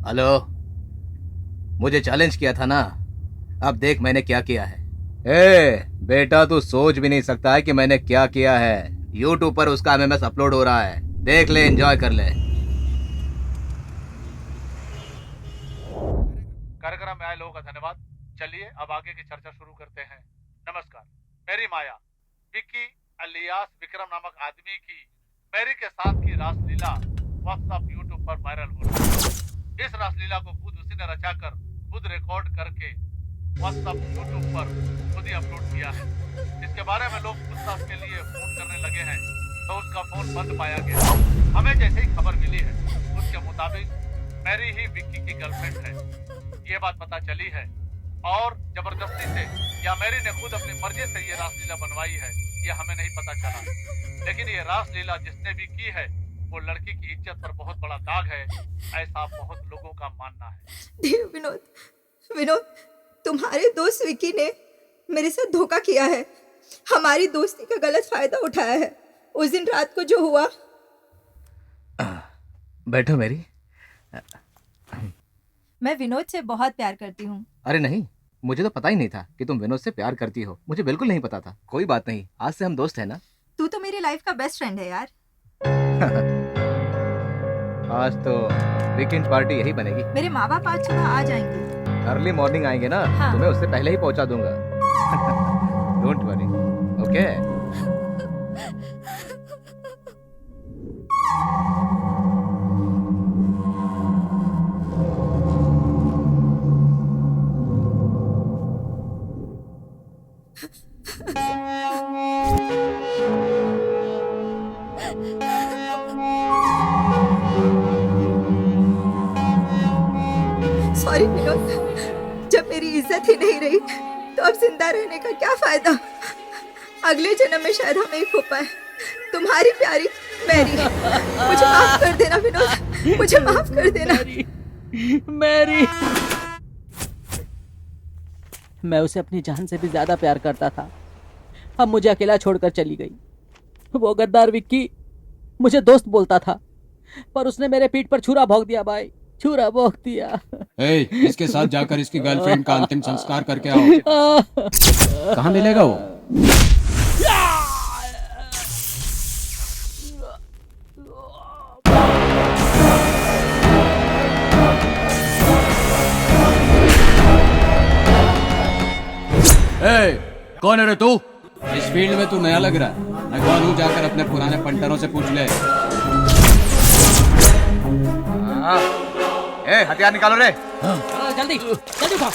Hello, मुझे challenge किया था ना, अब देख मैंने क्या किया है। ए बेटा, तू सोच भी नहीं सकता है कि मैंने क्या किया है। यूट्यूब पर उसका एमएमएस अपलोड हो रहा है, देख ले, एंजॉय कर ले। कार्यक्रम में आए लोगों का धन्यवाद। चलिए अब आगे की चर्चा शुरू करते हैं। नमस्कार। मेरी माया विक्की अलियास विक्रम नामक आदमी की मैरी के साथ की रासलीला व्हाट्सएप यूट्यूब पर वायरल हो रही है। इस रासलीला को खुद उसी ने रचाकर खुद रिकॉर्ड करके व्हाट्सएप यूट्यूब पर खुद ही अपलोड किया है। इसके बारे में लोग पूछताछ के लिए फोन करने लगे हैं तो उसका फोन बंद पाया गया। हमें जैसे ही खबर मिली है उसके मुताबिक मैरी ही विक्की की गर्लफ्रेंड है, ये बात पता चली है। और जबरदस्ती से या मैरी ने खुद अपनी मर्जी से ये रासलीला बनवाई है, ये हमें नहीं पता चला। लेकिन ये रासलीला जिसने भी की है वो लड़की की इज्जत पर बहुत बड़ा दाग है, ऐसा बहुत लोगों का मानना है। विनोद, विनोद, तुम्हारे दोस्त विकी ने मेरे साथ धोखा किया है, हमारी दोस्ती का गलत फायदा उठाया है। उस दिन रात को जो हुआ। बैठो मेरी। मैं विनोद से बहुत प्यार करती हूँ। अरे नहीं, मुझे तो पता ही नहीं था कि तुम विनोद से प्यार करती हो। मुझे बिल्कुल नहीं पता था। कोई बात नहीं, आज से हम दोस्त हैं ना। तू तो मेरी लाइफ का बेस्ट फ्रेंड है यार। आज तो वीकेंड पार्टी यही बनेगी। मेरे माँ बाप आज सुबह आ जाएंगे। अर्ली मॉर्निंग आएंगे ना। हाँ। तुम्हें उससे पहले ही पहुंचा दूंगा। Don't worry, okay. Sorry Vinod, जब मेरी इज्जत ही नहीं रही तो अब जिंदा रहने का क्या फायदा। अगले जन्म में शायद हम एक हो पाए। तुम्हारी प्यारी मैरी। मुझे माफ कर देना विनोद, मुझे माफ कर देना। मैरी, मैं उसे अपनी जान से भी ज्यादा प्यार करता था। अब मुझे अकेला छोड़कर चली गई। वो गद्दार विक्की मुझे दोस्त बोलता था, पर उसने मेरे पीठ पर छुरा भोंक दिया भाई, छुरा भोंक दिया। इसके साथ जाकर इसकी गर्लफ्रेंड का अंतिम संस्कार करके आओ। कहाँ मिलेगा वो? कौन है रे तू? इस फील्ड में तू नया लग रहा है। मैं कौन हूँ, जाकर अपने पुराने पंटरों से पूछ ले। हथियार निकालो रे। जल्दी जल्दी उठाओ।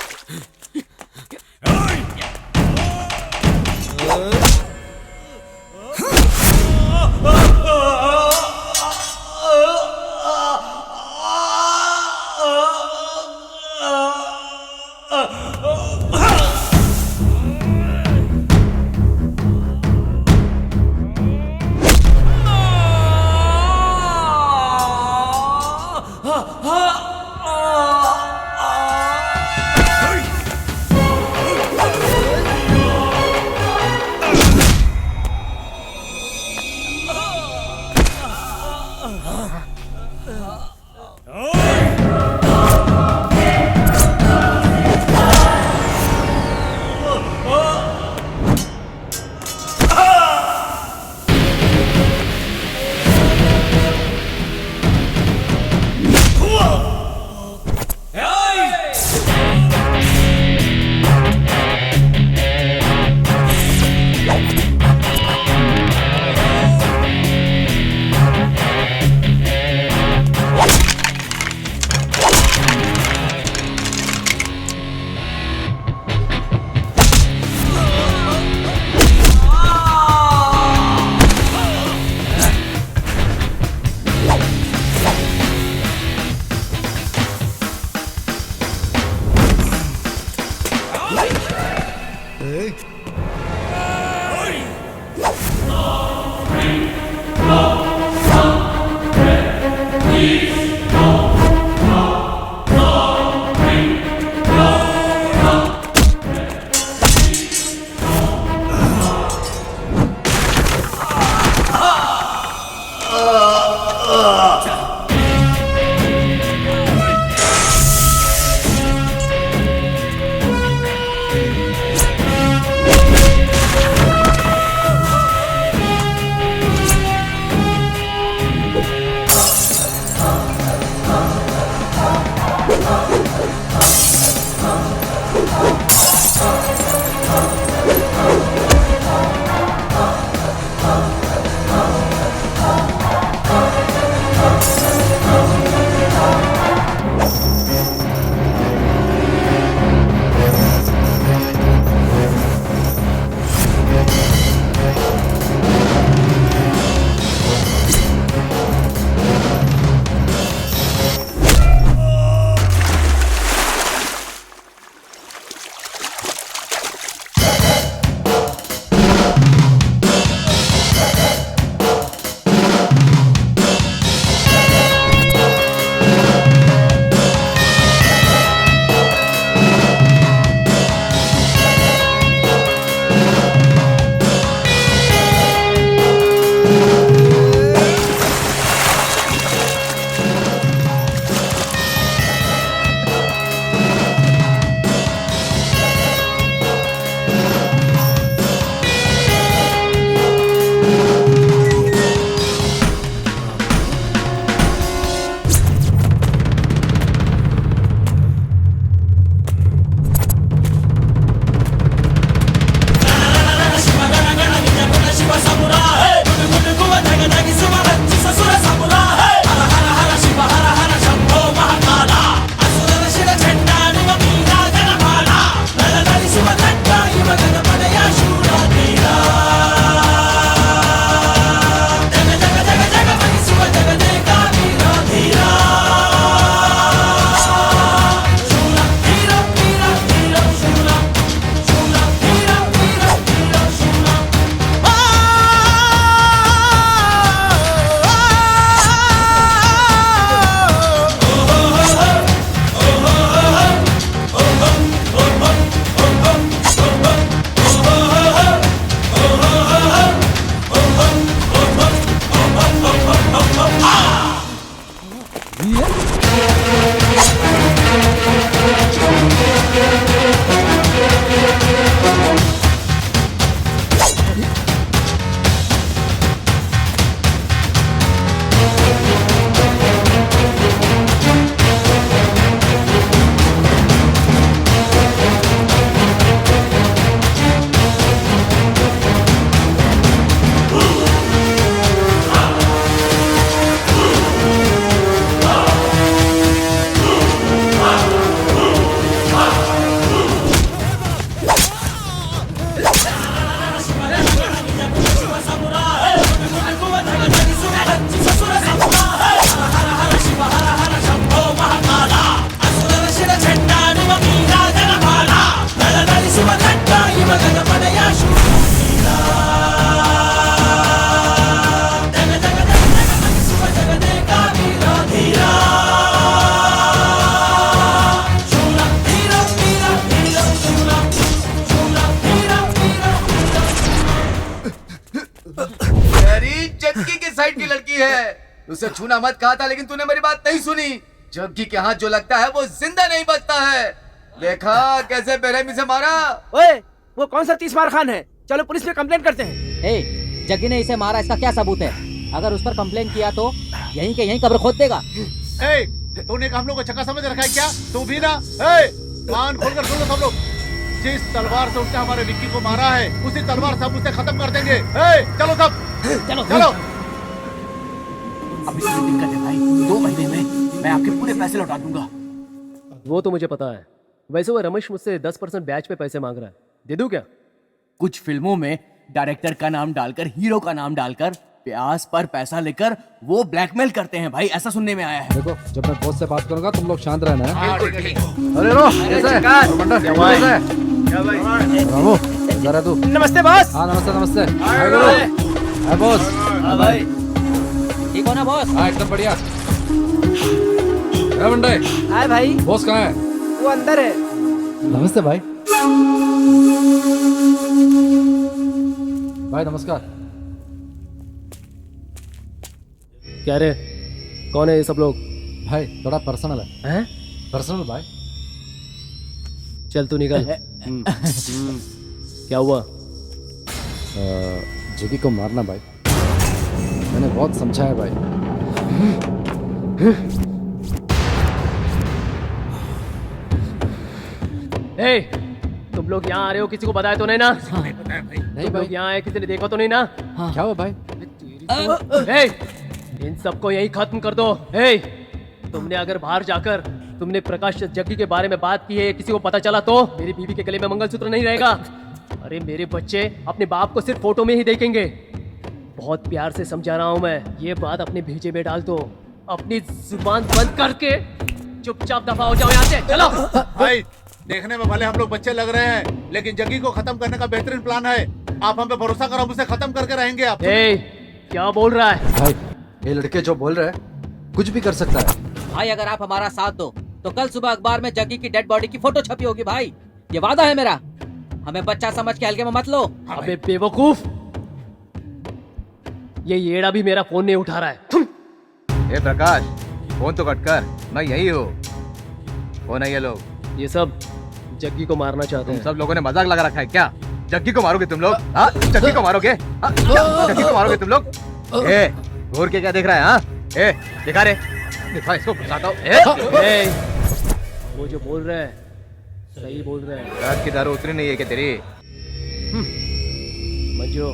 उसे छूना मत कहा था, लेकिन तूने मेरी बात नहीं सुनी। जग्गी के हाथ जो लगता है वो जिंदा नहीं बचता है। देखा कैसे बेरहमी से मारा। ओए, वो कौन सा 30 मार खान है? चलो पुलिस में कंप्लेंट करते हैं। ए, जग्गी ने इसे मारा, इसका क्या सबूत है? अगर उस पर कंप्लेन किया तो यहीं के यहीं कब्र खोद देगा। तूने हम लोग को चक्का समझ रखा है क्या? तू भी ना। कान खोलकर सुनो सब लोग। जिस तलवार से उसने हमारे विक्की को मारा है, उसी तलवार से हम उसे खत्म कर देंगे। चलो सब, चलो चलो। अब इसमें दिक्कत है भाई, 2 महीने में मैं आपके पूरे पैसे लौटा दूंगा। वो तो मुझे पता है। वैसे वो रमेश मुझसे 10% ब्याज पे पैसे मांग रहा है, दे दूं क्या? कुछ फिल्मों में डायरेक्टर का नाम डालकर, हीरो का नाम डालकर ब्याज पर पैसा लेकर वो ब्लैकमेल करते हैं भाई, ऐसा सुनने में आया है। देखो, जब मैं बॉस से बात करूंगा तुम लोग शांत रहना है। अरे रो, रामू, जरा तू। नमस्ते बॉस। हाँ नमस्ते नमस्ते। हाय बॉस। भाई ठीक हो ना बॉस? हाँ एकदम बढ़िया। बंडे, हाय भाई। बॉस कहाँ है? वो अंदर है। नमस्ते भाई। भाई नमस्कार। क्या रे, कौन है ये सब लोग? भाई थोड़ा पर्सनल है। हैं? पर्सनल भाई। चल तू निकल। क्या हुआ? जग्गी को मारना भाई, मैंने बहुत समझाया भाई। ए, तुम लोग यहाँ आ रहे हो, किसी को बताया तो नहीं ना? नहीं तुम भाई। लोग यहाँ आए, किसी ने देखा तो नहीं ना? क्या हुआ भाई? ए, इन सबको यही खत्म कर दो। ए, तुमने अगर बाहर जाकर तुमने प्रकाश जग्गी के बारे में बात की है, किसी को पता चला तो मेरी बीवी के गले में मंगलसूत्र नहीं रहेगा। अरे मेरे बच्चे अपने बाप को सिर्फ फोटो में ही देखेंगे। बहुत प्यार से समझा रहा हूँ मैं, ये बात अपने भेजे में डाल दो। अपनी जुबान बंद करके चुपचाप दफा हो जाओ यहाँ से। चलो भाई, देखने में भले हम लोग बच्चे लग रहे हैं, लेकिन जग्गी को खत्म करने का बेहतरीन प्लान है। आप हम पे भरोसा करो, हम उसे खत्म करके रहेंगे। आप क्या बोल रहा है भाई? ये लड़के जो बोल रहे हैं कुछ भी कर सकता है भाई। अगर आप हमारा साथ दो तो कल सुबह अखबार में जग्गी की डेड बॉडी की फोटो छपी होगी भाई। ये वादा है मेरा। हमें बच्चा समझ के हल्के में मत लो। अबे बेवकूफ, ये येड़ा भी मेरा फोन नहीं उठा रहा है। ए प्रकाश, फोन तो कट कर, मैं यही हूँ। कौन है ये लोग? ये सब जग्गी को मारना चाहते तुम हैं। सब लोगों ने मजाक लगा रखा है क्या? जग्गी को मारोगे तुम लोग? हाँ, जग्गी को मारोगे? हाँ, जग्गी को मारोगे तुम लोग? ए, घूर के क्या देख रहा है? हाँ, ए, दिखा रे, दिखा इसको, बताओ। वो जो बोल रहे हैं सही बोल रहे हैं। रात की दारू उतरी नहीं है क्या तेरी? मंजू,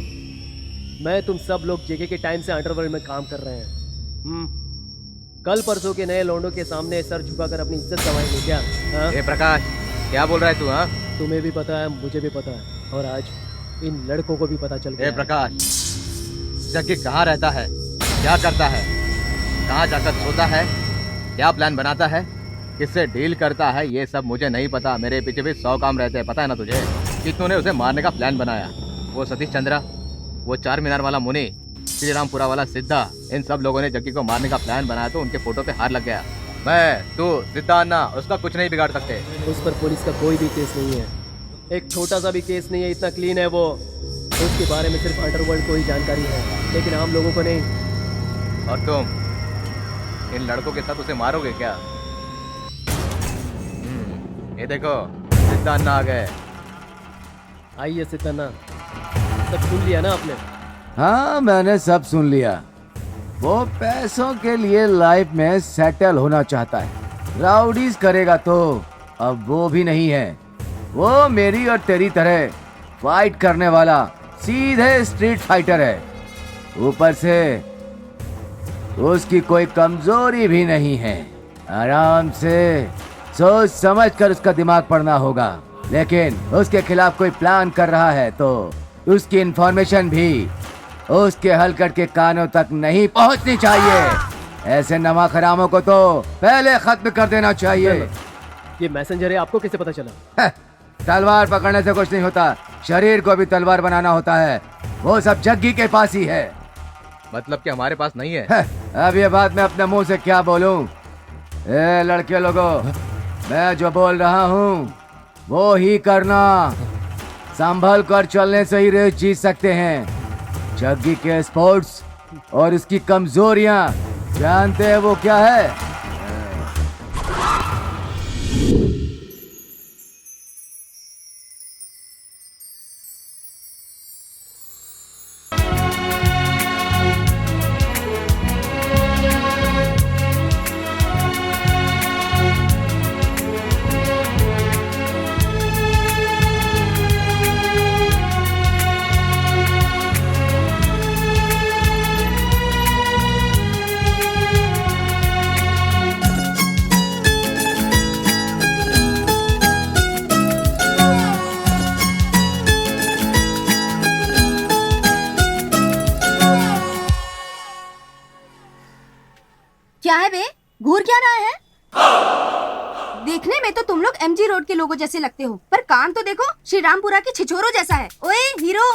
मैं तुम सब लोग जेके के टाइम से अंडरवर्ल्ड में काम कर रहे हैं। कल परसों के नए लौंडों के सामने सर झुकाकर अपनी इज्जत गंवाएंगे क्या? हाँ? ए प्रकाश, क्या बोल रहा है तू? हाँ, तुम्हें भी पता है, मुझे भी पता है, और आज इन लड़कों को भी पता चल गया ए है। प्रकाश, जग्गी कहाँ रहता है, क्या करता है, कहाँ जाकर सोता है, क्या प्लान बनाता है, किससे डील करता है, ये सब मुझे नहीं पता। मेरे पीछे भी 100 काम रहते हैं, पता है ना तुझे? कितनों ने उसे मारने का प्लान बनाया। वो सतीश चंद्रा, वो 4 मीनार वाला मुनि, श्री रामपुरा वाला सिद्धा, इन सब लोगों ने जग्गी को मारने का प्लान बनाया तो उनके फोटो पे हार लग गया। मैं, तू, सिद्धा अन्ना, उसका कुछ नहीं बिगाड़ सकते। उस पर पुलिस का कोई भी केस नहीं है, एक छोटा सा भी केस नहीं है, इतना क्लीन है वो। उसके बारे में सिर्फ अंडरवर्ल्ड को ही जानकारी है, लेकिन आम लोगों को नहीं। और तुम इन लड़कों के साथ उसे मारोगे क्या? ये देखो, सिद्धा अन्ना आ गए। आइए सिद्धन्ना, सब सुन लिया ना आपने? हाँ, मैंने सब सुन लिया। वो पैसों के लिए लाइफ में सेटल होना चाहता है, राउडीज करेगा तो अब वो भी नहीं है। वो मेरी और तेरी तरह फाइट करने वाला सीधे स्ट्रीट फाइटर है। ऊपर से उसकी कोई कमजोरी भी नहीं है। आराम से सोच समझ कर उसका दिमाग पड़ना होगा, लेकिन उसके खिलाफ कोई प्लान कर रहा है तो उसकी इंफॉर्मेशन भी उसके हलकट के कानों तक नहीं पहुंचनी चाहिए। ऐसे नमक हरामों को तो पहले खत्म कर देना चाहिए। ये मैसेंजर है, आपको कैसे पता चला? तलवार पकड़ने से कुछ नहीं होता, शरीर को भी तलवार बनाना होता है। वो सब जग्गी के पास ही है। मतलब कि हमारे पास नहीं है? अब ये बात मैं अपने मुंह से क्या बोलूं? ए लड़के लोगों, मैं जो बोल रहा हूँ वो ही करना। संभल कर चलने से ही रेस जीत सकते हैं। जग्गी के स्पोर्ट्स और उसकी कमजोरियां जानते हैं वो क्या है? क्या है बे? घूर क्या रहा है? देखने में तो तुम लोग एमजी रोड के लोगों जैसे लगते हो, पर काम तो देखो श्री रामपुरा के छिछोरों जैसा है। ओए हीरो,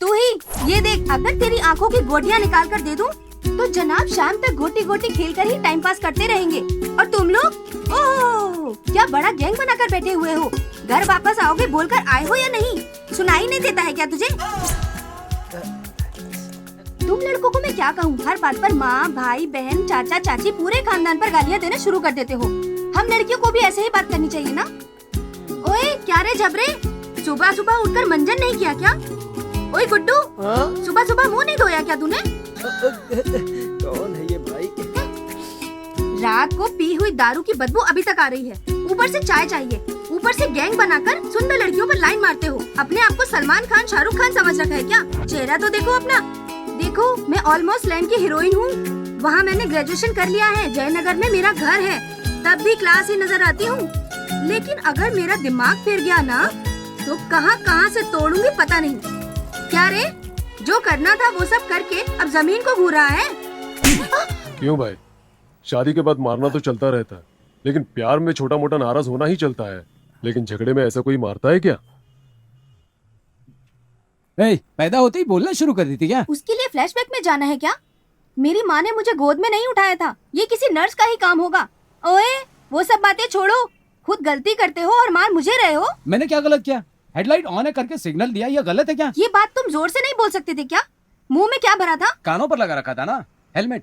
तू ही ये देख, अगर तेरी आंखों की गोटियां निकाल कर दे दूं, तो जनाब शाम तक गोटी गोटी खेल कर ही टाइम पास करते रहेंगे। और तुम लोग ओह क्या बड़ा गैंग बनाकर बैठे हुए हो। घर वापस आओगे बोलकर आए हो या नहीं? सुनाई नहीं देता है क्या तुझे? तुम लड़कों को मैं क्या कहूँ, हर बात पर माँ भाई बहन चाचा चाची पूरे खानदान पर गालियाँ देना शुरू कर देते हो। हम लड़कियों को भी ऐसे ही बात करनी चाहिए ना। ओए क्या रे झबरे, सुबह सुबह उठकर मंजन नहीं किया क्या? ओए गुड्डू, सुबह सुबह मुंह नहीं धोया क्या तूने? कौन है ये भाई? रात को पी हुई दारू की बदबू अभी तक आ रही है, ऊपर से चाय चाहिए, ऊपर से गैंग बनाकर सुंदर लड़कियों पर लाइन मारते हो। अपने आप को सलमान खान शाहरुख खान समझ रखा है क्या? चेहरा तो देखो अपना। देखो मैं ऑलमोस्ट लैंड की हीरोइन हूँ, वहाँ मैंने ग्रेजुएशन कर लिया है, जयनगर में मेरा घर है, तब भी क्लास ही नजर आती हूँ। लेकिन अगर मेरा दिमाग फिर गया ना, तो कहाँ कहाँ से तोड़ूंगी पता नहीं। क्या रे, जो करना था वो सब करके अब जमीन को घूर रहा है। क्यों भाई, शादी के बाद मारना तो चलता रहता है, लेकिन प्यार में छोटा मोटा नाराज होना ही चलता है, लेकिन झगड़े में ऐसा कोई मारता है क्या? पैदा होते ही बोलना शुरू कर दी थी क्या? उसके लिए फ्लैशबैक में जाना है क्या? मेरी माँ ने मुझे गोद में नहीं उठाया था, ये किसी नर्स का ही काम होगा। ओए वो सब बातें छोड़ो, खुद गलती करते हो और मार मुझे रहे हो। मैंने क्या गलत किया? हेडलाइट ऑन है करके सिग्नल दिया, ये गलत है क्या? ये बात तुम जोर से नहीं बोल सकते थे क्या? मुंह में क्या भरा था? कानों पर लगा रखा था ना हेलमेट।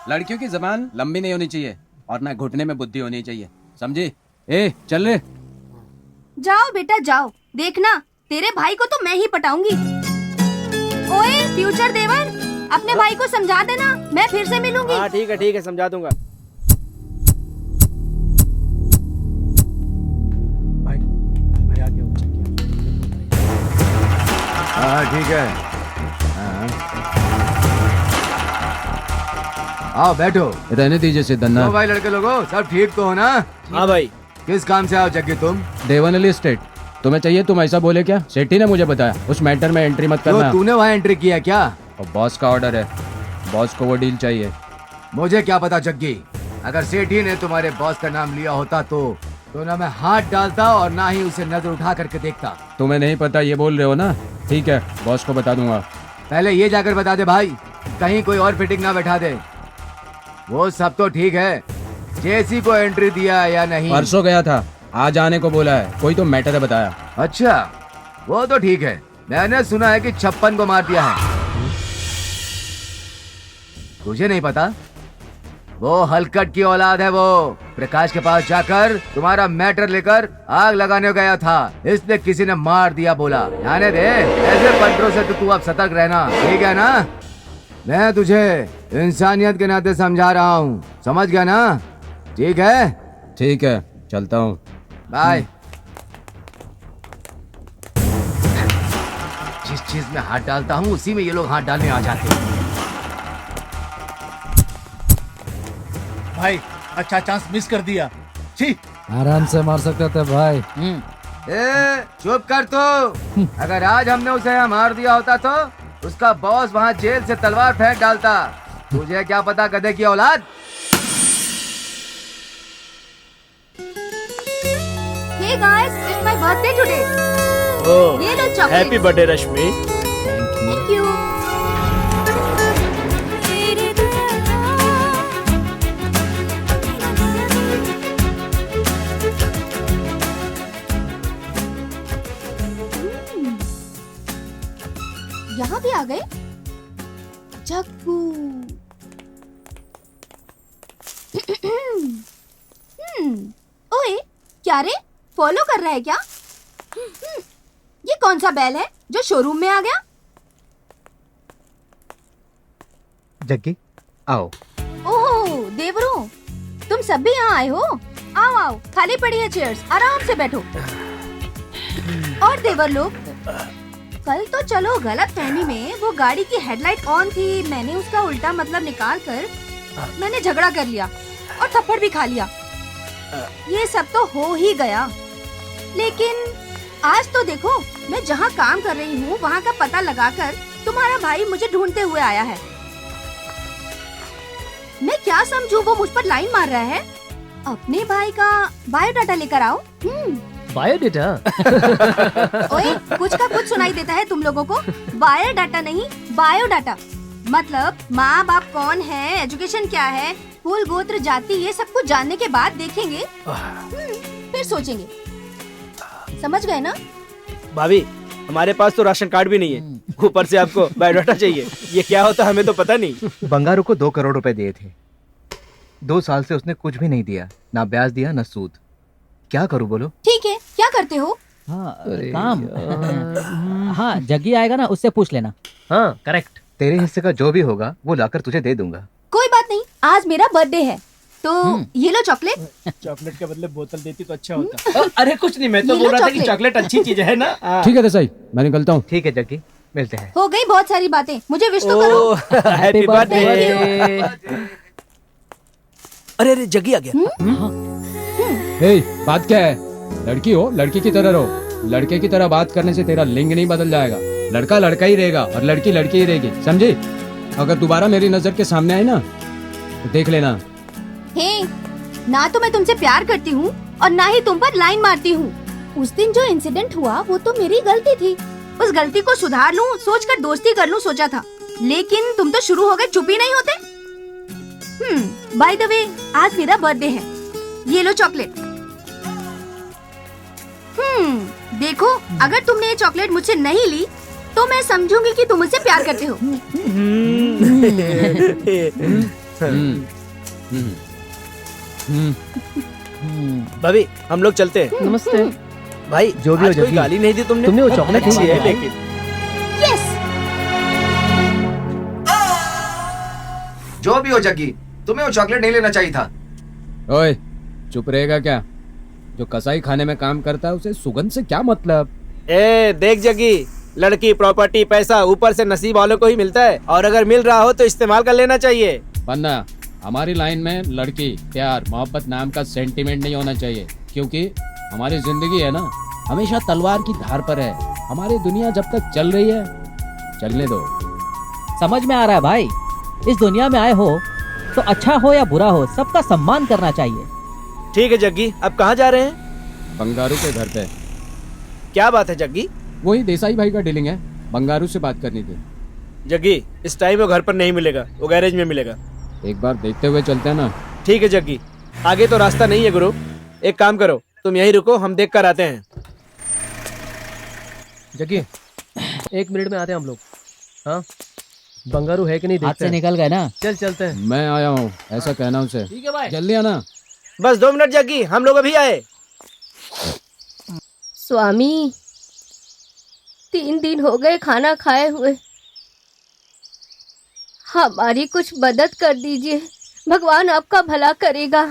लड़कियों की जबान लंबी नहीं होनी चाहिए और ना घुटने में बुद्धि होनी चाहिए, समझी? चल रे। जाओ बेटा जाओ, देखना तेरे भाई को तो मैं ही पटाऊंगी। ओए फ्यूचर देवर, अपने भाई को समझा देना, मैं फिर से मिलूंगी। हाँ ठीक है समझा दूंगा। हाँ ठीक है, आओ बैठो। रहने दीजिए सिद्धन्ना। तो भाई लड़के लोगों, सब ठीक तो हो ना? हाँ भाई। किस काम से आओ जग्गी तुम? देवनली स्टेट। तुम्हें चाहिए, तुम ऐसा बोले क्या? सेठी ने मुझे बताया उस मैटर में एंट्री मत करना। तो तूने वहाँ एंट्री किया क्या? और बॉस का ऑर्डर है, बॉस को वो डील चाहिए। मुझे क्या पता जग्गी, अगर सेठी ने तुम्हारे बॉस का नाम लिया होता तो ना मैं हाथ डालता और ना ही उसे नजर उठा करके देखता। तुम्हें नहीं पता ये बोल रहे हो ना? ठीक है, बॉस को बता दूंगा। पहले ये जाकर बता दे भाई, कहीं कोई और फिटिंग ना बैठा दे। वो सब तो ठीक है, जेसी को एंट्री दिया या नहीं? परसों गया था, आज आने को बोला है, कोई तो मैटर है बताया। अच्छा वो तो ठीक है, मैंने सुना है कि 56 को मार दिया है। तुझे नहीं पता? वो हलकट की औलाद है, वो प्रकाश के पास जाकर तुम्हारा मैटर लेकर आग लगाने गया था, इसलिए किसी ने मार दिया बोला। जाने दे, ऐसे पंटरों से तो तू अब सतर्क रहना, ठीक है ना? मैं तुझे इंसानियत के नाते समझा रहा हूँ, समझ गया ना? ठीक है? ठीक है, चलता हूँ, बाय। जिस चीज में हाथ डालता हूँ उसी में ये लोग हाथ डालने आ जाते हैं। भाई अच्छा चांस मिस कर दिया। छी, आराम से मार सकते थे भाई। चुप कर तू। अगर आज हमने उसे यहाँ मार दिया होता तो उसका बॉस वहाँ जेल से तलवार फेंक डालता। तुझे क्या पता गधे की औलाद। Hey guys, it's my birthday today. ये लो chocolate. Happy birthday Rashmi. Thank you. यहाँ भी आ गए? जग्गू, ओए, क्या रे? फॉलो कर रहा है क्या? ये कौन सा बैल है जो शोरूम में आ गया? जग्गी आओ। ओह देवरू, तुम सब भी यहाँ आए हो? आओ आओ, खाली पड़ी है चेयर्स, आराम से बैठो। और देवर लोग, कल तो चलो गलत फहमी में वो गाड़ी की हेडलाइट ऑन थी, मैंने उसका उल्टा मतलब निकाल कर मैंने झगड़ा कर लिया और थप्पड़ भी खा लिया। ये सब तो हो ही गया, लेकिन आज तो देखो, मैं जहाँ काम कर रही हूँ वहाँ का पता लगाकर तुम्हारा भाई मुझे ढूंढते हुए आया है। मैं क्या समझूं वो मुझ पर लाइन मार रहा है? अपने भाई का बायोडाटा लेकर आओ। बायोडाटा? ओए, कुछ का कुछ सुनाई देता है तुम लोगों को। बायोडाटा नहीं, बायोडाटा मतलब माँ बाप कौन है, एजुकेशन क्या है, कुल गोत्र जाति, ये सब कुछ जानने के बाद देखेंगे, फिर सोचेंगे। समझ गए ना? भाभी, हमारे पास तो राशन कार्ड भी नहीं है, ऊपर से आपको बायोडाटा चाहिए। ये क्या होता हमें तो पता नहीं। बंगारू को 2 करोड़ रुपए दिए थे, 2 साल से उसने कुछ भी नहीं दिया, ना ब्याज दिया ना सूद। क्या करूं बोलो? ठीक है, क्या करते हो? हाँ, काम। हाँ, जग्गी आएगा ना, उससे पूछ लेना। हाँ, करेक्ट। तेरे हिस्से का जो भी होगा वो लाकर तुझे दे दूंगा। कोई बात नहीं, आज मेरा बर्थडे है तो ये लो चॉकलेट। चॉकलेट के बदले बोतल देती तो अच्छा होता। अरे कुछ नहीं, मैं तो ये बोल लो रहा था कि चॉकलेट। चॉकलेट अच्छी चीज है ना। ठीक है देसाई, मैं निकलता हूँ। ठीक है जग्गी, मिलते हैं। हो गई बहुत सारी बातें, मुझे विश तो करो। Happy birthday. Thank अरे जग्गी आ गया। हे, बात क्या है? लड़की हो, लड़की की तरह रहो। लड़के की तरह बात करने से तेरा लिंग नहीं बदल जाएगा। लड़का लड़का ही रहेगा और लड़की लड़की ही रहेगी, समझी? अगर दोबारा मेरी नजर के सामने आई ना तो देख लेना। हे, ना तो मैं तुमसे प्यार करती हूँ और ना ही तुम पर लाइन मारती हूँ। उस दिन जो इंसिडेंट हुआ वो तो मेरी गलती थी, उस गलती को सुधार लूँ सोचकर दोस्ती कर लूँ सोचा था, लेकिन तुम तो शुरू हो गए, चुप ही नहीं होते। बाय द वे, आज मेरा बर्थडे है, ये लो चॉकलेट। देखो, अगर तुमने ये चॉकलेट मुझसे नहीं ली तो मैं समझूंगी कि तुम मुझसे प्यार करते हो। भाभी, हम लोग चलते हैं। नमस्ते भाई, जो भी हो आज कोई जग्गी। गाली नहीं दी तुमने। तुमने वो चॉकलेट अच्छी है खिलाई। लेकिन। यस, जो भी हो जग्गी, तुम्हें वो चॉकलेट नहीं लेना चाहिए था। ओए, चुप रहेगा क्या? जो कसाई खाने में काम करता है उसे सुगंध से क्या मतलब? ए देख जग्गी, लड़की, प्रॉपर्टी, पैसा ऊपर से नसीब वालों को ही मिलता है, और अगर मिल रहा हो तो इस्तेमाल कर लेना चाहिए। वरना हमारी लाइन में लड़की, प्यार, मोहब्बत नाम का सेंटीमेंट नहीं होना चाहिए, क्योंकि हमारी जिंदगी है ना, हमेशा तलवार की धार पर है। हमारी दुनिया जब तक चल रही है, चलने दो। समझ में आ रहा है भाई, इस दुनिया में आए हो तो अच्छा हो या बुरा हो, सबका सम्मान करना चाहिए। ठीक है जग्गी, अब कहाँ जा रहे हैं? बंगारू के घर पे। क्या बात है जग्गी? वही देसाई भाई का डीलिंग है, बंगारू से बात करनी थी। जग्गी, इस टाइम वो घर पर नहीं मिलेगा, वो गैरेज में मिलेगा। एक बार देखते हुए चलते हैं ना। ठीक है जग्गी, आगे तो रास्ता नहीं है गुरु। एक काम करो, तुम यहीं रुको, हम देख कर आते हैं। जग्गी, 1 मिनट में आते हैं हम लोग। हाँ, बंगारू है कि नहीं हाथ देखते से हैं। निकल गए ना। चल चलते हैं। मैं आया हूँ, ऐसा कहना उसे। ठीक है भाई। जल्दी आना। बस 2 मिनट जग्गी, हम लोग अभी आए। स्वामी, 3 दिन हो गए खाना खाए हुए, हमारी कुछ मदद कर दीजिए, भगवान आपका भला करेगा।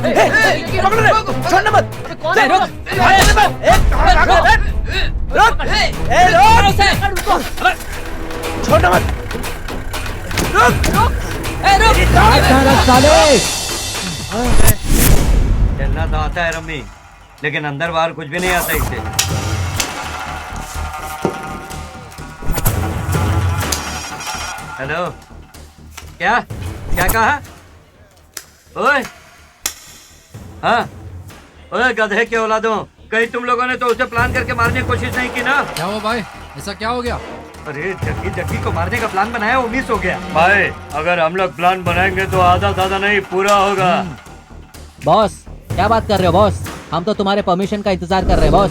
पकड़ रे, छोड़ना मत। कौन है? रुक, छोड़ना मत। चलना तो आता है रम्मी, लेकिन अंदर बाहर कुछ भी नहीं आता इससे। हेलो, क्या क्या कहा? ओए, हाँ, ओए गधे के औलादों, कहीं तुम लोगों ने तो उसे प्लान करके मारने की कोशिश नहीं की ना? क्या हुआ भाई, ऐसा क्या हो गया? अरे जग्गी को मारने का प्लान बनाया, वो मिस हो गया। भाई अगर हम लोग प्लान बनाएंगे तो आधा ज्यादा नहीं पूरा होगा। बॉस क्या बात कर रहे हो बॉस? हम तो तुम्हारे परमिशन का इंतजार कर रहे हैं बॉस।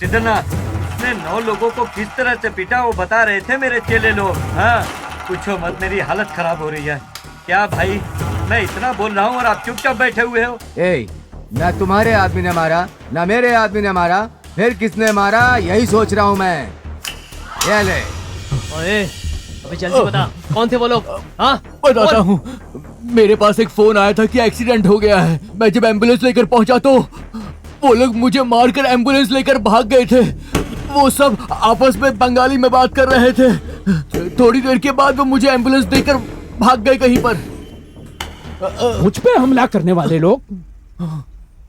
सिद्धना, उसने 9 लोगों को किस तरह से पीटा वो बता रहे थे मेरे चेले लोग। हाँ, पूछो मत, मेरी हालत खराब हो रही है। क्या भाई, मैं इतना बोल रहा हूँ और आप चुपचाप बैठे हुए हो? ना तुम्हारे आदमी ने मारा, ना मेरे आदमी ने मारा, फिर किसने मारा यही सोच रहा हूँ मैं। ये ले। ओए, अभी जल्दी बता, कौन थे वो लोग? हाँ, बताता हूँ। मेरे पास एक फोन आया था कि एक्सीडेंट हो गया है। मैं जब एम्बुलेंस लेकर पहुंचा तो वो लोग मुझे मारकर एम्बुलेंस लेकर भाग गए थे। वो सब आपस में बंगाली में बात कर रहे थे। थोड़ी देर के बाद वो मुझे एम्बुलेंस देकर भाग गए कहीं पर। मुझ पे हमला करने वाले लोग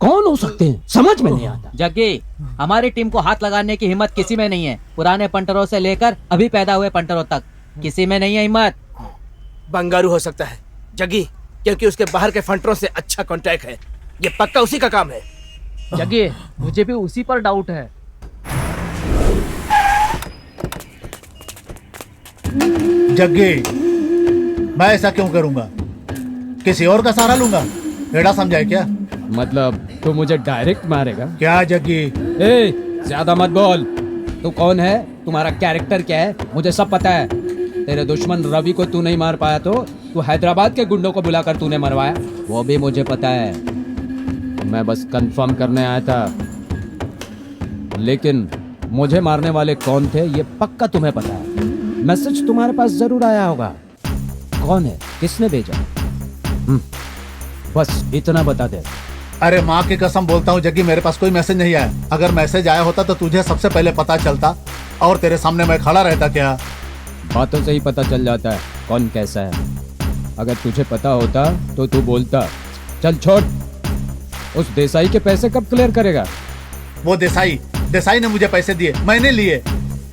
कौन हो सकते हैं, समझ में नहीं आता। जग्गी, हमारी टीम को हाथ लगाने की हिम्मत किसी में नहीं है। पुराने पंटरों से लेकर अभी पैदा हुए पंटरों तक किसी में नहीं है हिम्मत। बंगारू हो सकता है जग्गी, क्योंकि उसके बाहर के फंटरों से अच्छा कांटेक्ट है। ये पक्का उसी का काम है। जग्गी, मुझे भी उसी पर डाउट है। जग्गी, मैं ऐसा क्यों करूंगा? किसी और का सहारा लूंगा? बेटा समझाए क्या? मतलब तू मुझे डायरेक्ट मारेगा? क्या जग्गी? ए, ज्यादा मत बोल। तू कौन है, तुम्हारा कैरेक्टर क्या है, मुझे सब पता है। तेरे दुश्मन रवि को तू नहीं मार पाया तो तू हैदराबाद के गुंडों को बुलाकर तूने मरवाया, वो भी मुझे पता है। मैं बस कंफर्म करने आया था, लेकिन मुझे मारने वाले कौन थे ये पक्का तुम्हें पता है। मैसेज तुम्हारे पास जरूर आया होगा। कौन है, किसने भेजा? बस इतना बता दे। अरे माँ की कसम बोलता हूँ जग्गी, मेरे पास कोई मैसेज नहीं आया। अगर मैसेज आया होता तो तुझे सबसे पहले पता चलता और तेरे सामने मैं खड़ा रहता। क्या बातों से ही पता चल जाता है कौन कैसा है। अगर तुझे पता होता तो तू बोलता। चल छोड़, उस देसाई के पैसे कब क्लियर करेगा? वो देसाई ने मुझे पैसे दिए, मैंने लिए।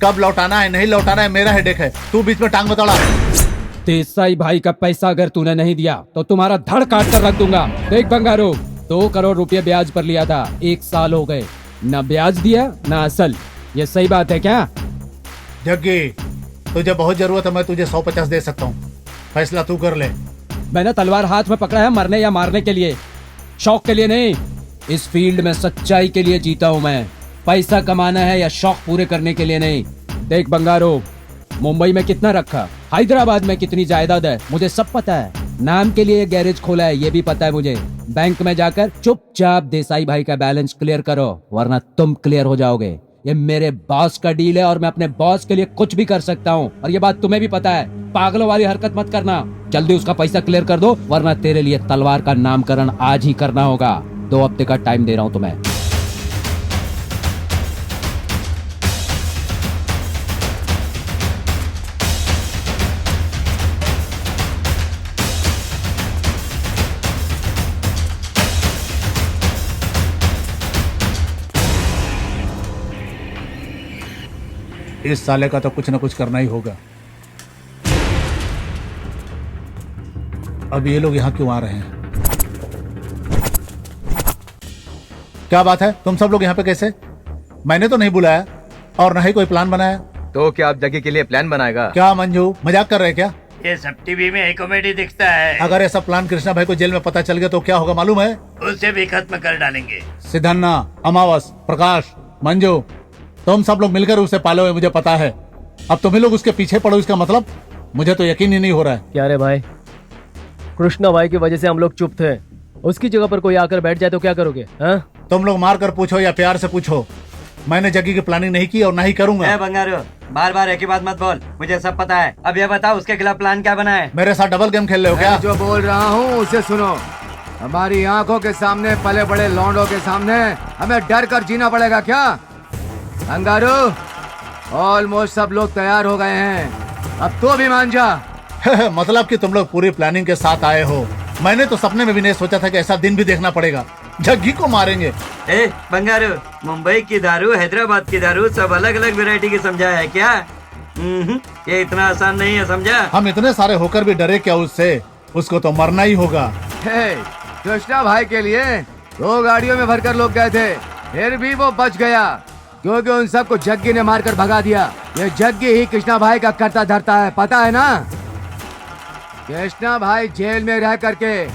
कब लौटाना है नहीं लौटाना है मेरा हेडेक है, तू बीच में टांग मत अड़ा। देसाई भाई का पैसा अगर तूने नहीं दिया तो तुम्हारा धड़ काट कर रख दूंगा। देख बंगारू, 2 करोड़ रुपए ब्याज पर लिया था, 1 साल हो गए, न ब्याज दिया न असल। ये सही बात है क्या? जग्गी, तुझे बहुत जरूरत है, मैं तुझे 150 दे सकता हूँ, फैसला तू कर ले। मैंने तलवार हाथ में पकड़ा है मरने या मारने के लिए, शौक के लिए नहीं। इस फील्ड में सच्चाई के लिए जीता हूँ मैं। पैसा कमाना है या शौक पूरे करने के लिए नहीं। देख बंगारो, मुंबई में कितना रखा, हैदराबाद में कितनी जायदाद है, मुझे सब पता है। नाम के लिए गैरेज खोला है ये भी पता है मुझे। बैंक में जाकर चुपचाप देसाई भाई का बैलेंस क्लियर करो, वरना तुम क्लियर हो जाओगे। ये मेरे बॉस का डील है और मैं अपने बॉस के लिए कुछ भी कर सकता हूँ, और ये बात तुम्हें भी पता है। पागलों वाली हरकत मत करना। जल्दी उसका पैसा क्लियर कर दो, वरना तेरे लिए तलवार का नामकरण आज ही करना होगा। 2 हफ्ते का टाइम दे रहा हूँ तुम्हें। इस साले का तो कुछ न कुछ करना ही होगा। अब ये लोग यहाँ क्यों आ रहे हैं? क्या बात है, तुम सब लोग यहाँ पे कैसे? मैंने तो नहीं बुलाया और न ही कोई प्लान बनाया। तो क्या आप जग्गी के लिए प्लान बनाएगा? क्या मंजू, मजाक कर रहे क्या? ये सब टीवी में कॉमेडी दिखता है। अगर ऐसा प्लान कृष्णा भाई को जेल में पता चल गया तो क्या होगा मालूम है? उसे भी खत्म कर डालेंगे। सिद्धन्ना, अमावस, प्रकाश, मंजू, तुम सब लोग मिलकर उसे पाले हुए, मुझे पता है। अब तुम्हें लोग उसके पीछे पड़ो, इसका मतलब मुझे तो यकीन ही नहीं हो रहा है। क्या रे भाई, कृष्णा भाई की वजह से हम लोग चुप थे, उसकी जगह पर कोई आकर बैठ जाए तो क्या करोगे? हाँ? तुम लोग मार कर पूछो या प्यार से पूछो, मैंने जग्गी की प्लानिंग नहीं की और नहीं करूंगा। बंगारू, बार बार एक ही बात मत बोल, मुझे सब पता है। अब ये बताओ उसके खिलाफ प्लान क्या बना है? मेरे साथ डबल गेम खेल रहे हो क्या? जो बोल रहा हूँ उसे सुनो। हमारी आंखों के सामने पले बड़े लौंडों के सामने हमें डर कर जीना पड़ेगा क्या? अंगारू, ऑलमोस्ट सब लोग तैयार हो गए हैं, अब तो भी मान जा। मतलब कि तुम लोग पूरी प्लानिंग के साथ आए हो। मैंने तो सपने में भी नहीं सोचा था कि ऐसा दिन भी देखना पड़ेगा। जग्गी को मारेंगे। ए बंगारू, मुंबई की दारू, हैदराबाद की दारू, सब अलग अलग वैरायटी की समझा है क्या? ये इतना आसान नहीं है, समझा? हम इतने सारे होकर भी डरे क्या उससे? उसको तो मरना ही होगा। कृष्णा भाई के लिए 2 गाड़ियों में भरकर लोग गए थे, फिर भी वो बच गया क्योंकि उन सबको जग्गी ने मारकर भगा दिया। ये जग्गी ही कृष्णा भाई का करता धरता है, पता है ना? कृष्णा भाई जेल में रह करके